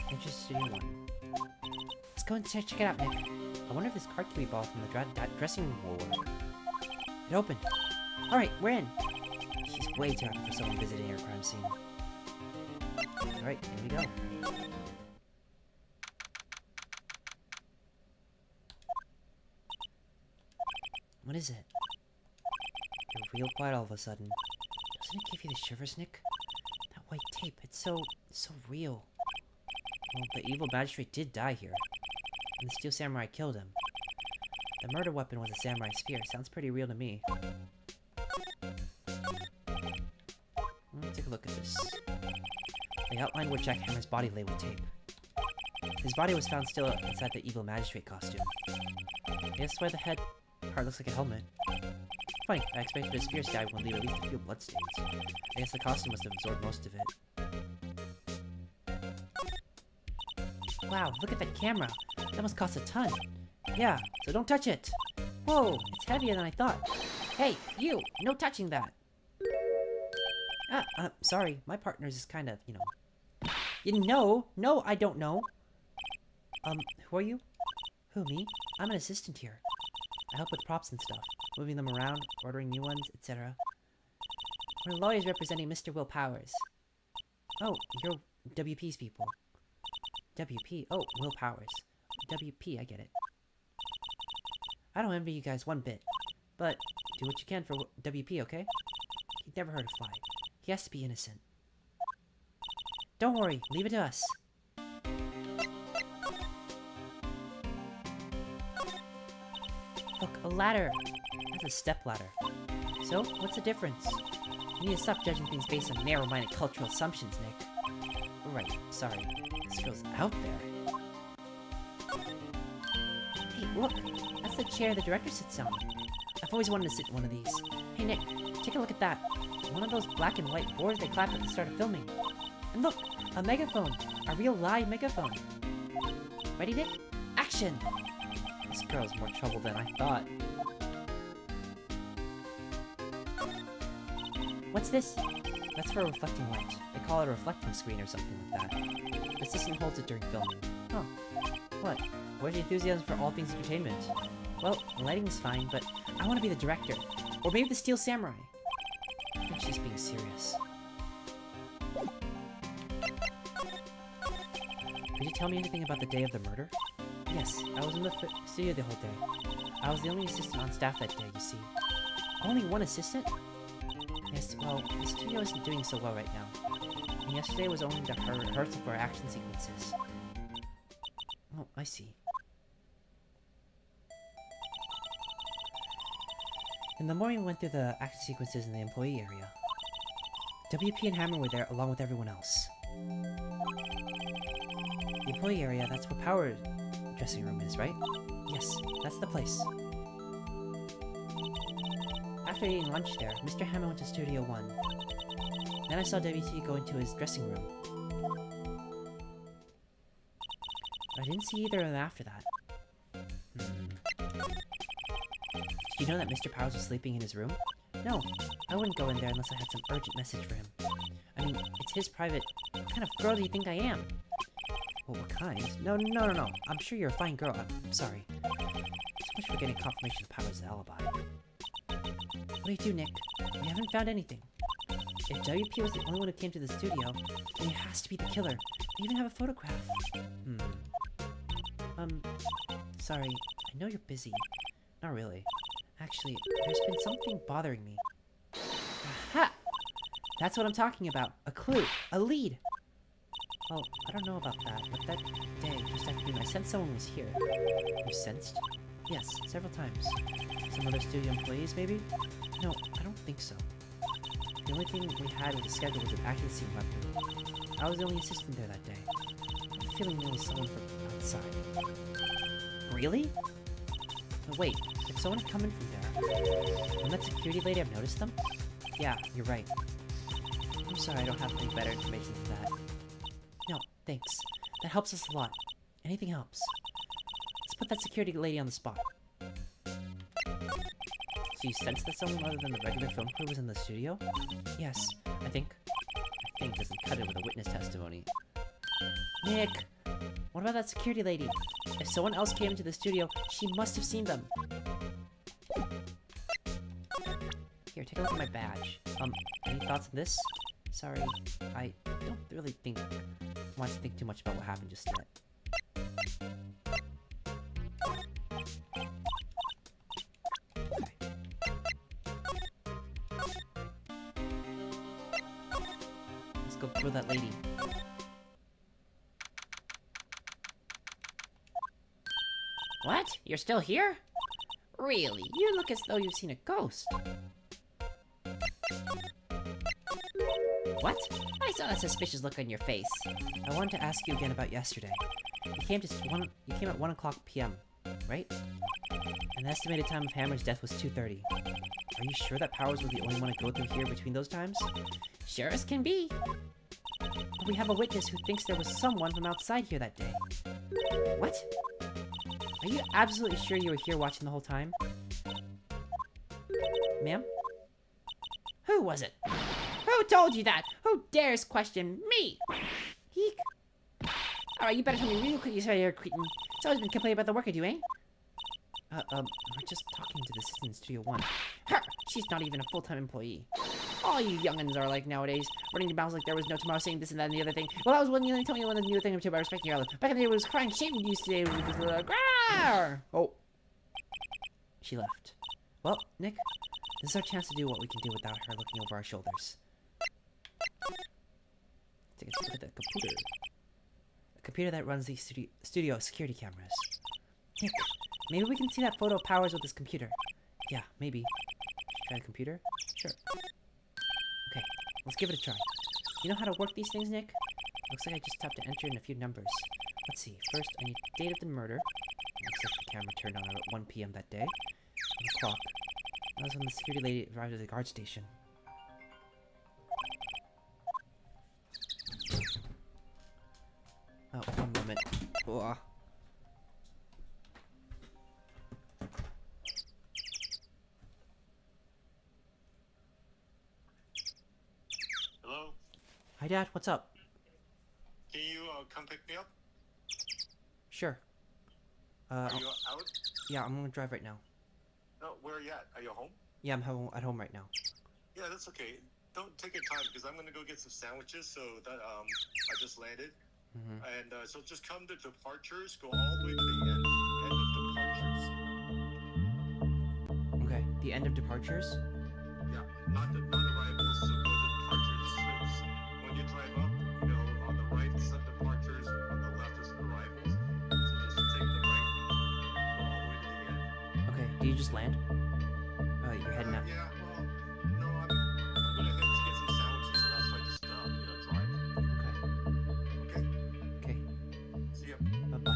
Enter Studio 1. Let's go and check it out, Nick. I wonder if this card can be bought from the dressing room will work. It opened. Alright, we're in. She's way too happy for someone visiting her crime scene. Alright, here we go. What is it? You're real quiet all of a sudden. Doesn't it give you the shivers, Nick? That white tape, it's so real. Well, the evil magistrate did die here. And the steel samurai killed him. The murder weapon was a samurai spear. Sounds pretty real to me. Let me take a look at this. They outlined where Jack Hammer's body lay with tape. His body was found still inside the evil magistrate costume. I guess why the head part looks like a helmet. Funny, I expected a spear stab would leave at least a few bloodstains. I guess the costume must have absorbed most of it. Wow, look at that camera. That must cost a ton. Yeah, so don't touch it. Whoa, it's heavier than I thought. Hey, you! No touching that! Sorry. My partner's is kind of, you know... You know? No, I don't know. Who are you? Who, me? I'm an assistant here. I help with props and stuff. Moving them around, ordering new ones, etc. We're lawyers representing Mr. Will Powers. Oh, you're WP's people. WP? Oh, Will Powers. WP, I get it. I don't envy you guys one bit. But, do what you can for WP, okay? He'd never hurt a fly. He has to be innocent. Don't worry, leave it to us. Look, a ladder. That's a step ladder. So, what's the difference? You need to stop judging things based on narrow-minded cultural assumptions, Nick. Right, sorry. This girl's out there. Hey, look! That's the chair the director sits on. I've always wanted to sit in one of these. Hey, Nick, take a look at that. One of those black and white boards they clap at the start of filming. And look! A megaphone! A real live megaphone! Ready, Nick? Action! This girl's more trouble than I thought. What's this? That's for a reflecting light. They call it a reflecting screen or something like that. The assistant holds it during filming. Oh. What? Where's the enthusiasm for all things entertainment? Well, the lighting's fine, but I want to be the director. Or maybe the Steel Samurai. I think she's being serious. Could you tell me anything about the day of the murder? Yes, I was in the studio the whole day. I was the only assistant on staff that day, you see. Only one assistant? Yes, well, the studio isn't doing so well right now. And yesterday was only the rehearsal for action sequences. Oh, I see. In the morning, we went through the action sequences in the employee area. WP and Hammer were there along with everyone else. The employee area, that's where Power dressing room is, right? Yes, that's the place. After eating lunch there, Mr. Hammer went to Studio 1. Then I saw WT go into his dressing room. I didn't see either of them after that. you know that Mr. Powers was sleeping in his room? No, I wouldn't go in there unless I had some urgent message for him. I mean, it's his private... What kind of girl do you think I am? Well, what kind? No. I'm sure you're a fine girl. I'm sorry. So much for getting confirmation of Powers' alibi. What do you do, Nick? We haven't found anything. If WP was the only one who came to the studio, then he has to be the killer. I even have a photograph. Sorry. I know you're busy. Not really. Actually, there's been something bothering me. Aha! That's what I'm talking about. A clue. A lead. Well, I don't know about that, but that day, just afternoon, I sensed someone was here. You sensed? Yes, several times. Some other studio employees, maybe? No, I don't think so. The only thing we had with the schedule was an accuracy weapon. I was the only assistant there that day. I'm feeling there was someone from outside. Really? No, wait, if someone had come in from there... When that security lady, I've noticed them? Yeah, you're right. I'm sorry I don't have any better information than that. No, thanks. That helps us a lot. Anything helps. Let's put that security lady on the spot. So you sense that someone other than the regular film crew was in the studio? Yes, I think. I think doesn't cut it with a witness testimony. Nick! What about that security lady? If someone else came into the studio, she must have seen them. Here, take a look at my badge. Any thoughts on this? Sorry, I don't really want to think too much about what happened just yet. Let's go throw that lady. What? You're still here? Really? You look as though you've seen a ghost. What? I saw that suspicious look on your face. I wanted to ask you again about yesterday. You came at 1 o'clock p.m., right? And the estimated time of Hammer's death was 2:30. Are you sure that Powers was the only one to go through here between those times? Sure as can be. But we have a witness who thinks there was someone from outside here that day. What? Are you absolutely sure you were here watching the whole time? Ma'am? Who was it? Who told you that? Who dares question me? Eek. Alright, you better tell me real quick, you say you're cretin. Someone's been complaining about the work I do, eh? We're just talking to the assistant in Studio 1. Her! She's not even a full-time employee. All you youngins are like nowadays, running your mouths like there was no tomorrow, saying this and that and the other thing. Well, I was when you told me one of the new things about respecting your other. Back in the day, it was crying shame you used to say, Grrr! Oh. She left. Well, Nick, this is our chance to do what we can do without her looking over our shoulders. Take a look at the computer. A computer that runs the studio security cameras. Nick, maybe we can see that photo of Powers with this computer. Yeah, maybe. Try the computer? Sure. Okay, let's give it a try. You know how to work these things, Nick? Looks like I just have to enter in a few numbers. Let's see. First, I need date of the murder. Looks like the camera turned on at 1 p.m. that day. And the clock. That was when the security lady arrived at the guard station. Oh, one moment. Ugh. Hello? Hi, Dad. What's up? Can you come pick me up? Sure. Are you out? Yeah, I'm gonna drive right now. No, where are you at? Are you home? Yeah, I'm at home right now. Yeah, that's okay. Don't take your time because I'm gonna go get some sandwiches. So that I just landed, and so just come to departures. Go all the way to the end of departures. Okay, the end of departures? Yeah, not arrivals. So go to departures. So when you drive up, you know, on the right is departures, on the left is arrivals. So just take the right, go all the way to the end. Okay, do you just land? You're heading out. Yeah, well, no, I'm gonna head to get some sandwiches, so that's why I just, drive. Okay. Okay? Okay. See ya. Bye-bye.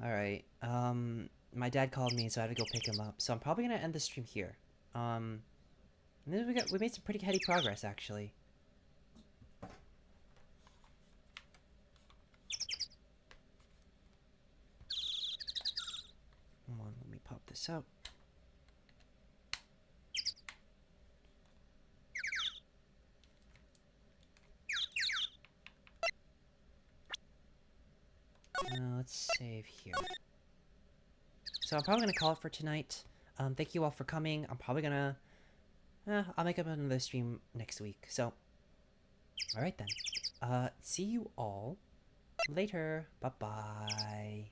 Alright, my dad called me, so I had to go pick him up. So I'm probably gonna end the stream here. And then we made some pretty heady progress, actually. Come on, let me pop this out. Let's save here. So I'm probably gonna call it for tonight. Thank you all for coming. I'm probably gonna... I'll make up another stream next week. So, alright then. See you all later. Bye-bye.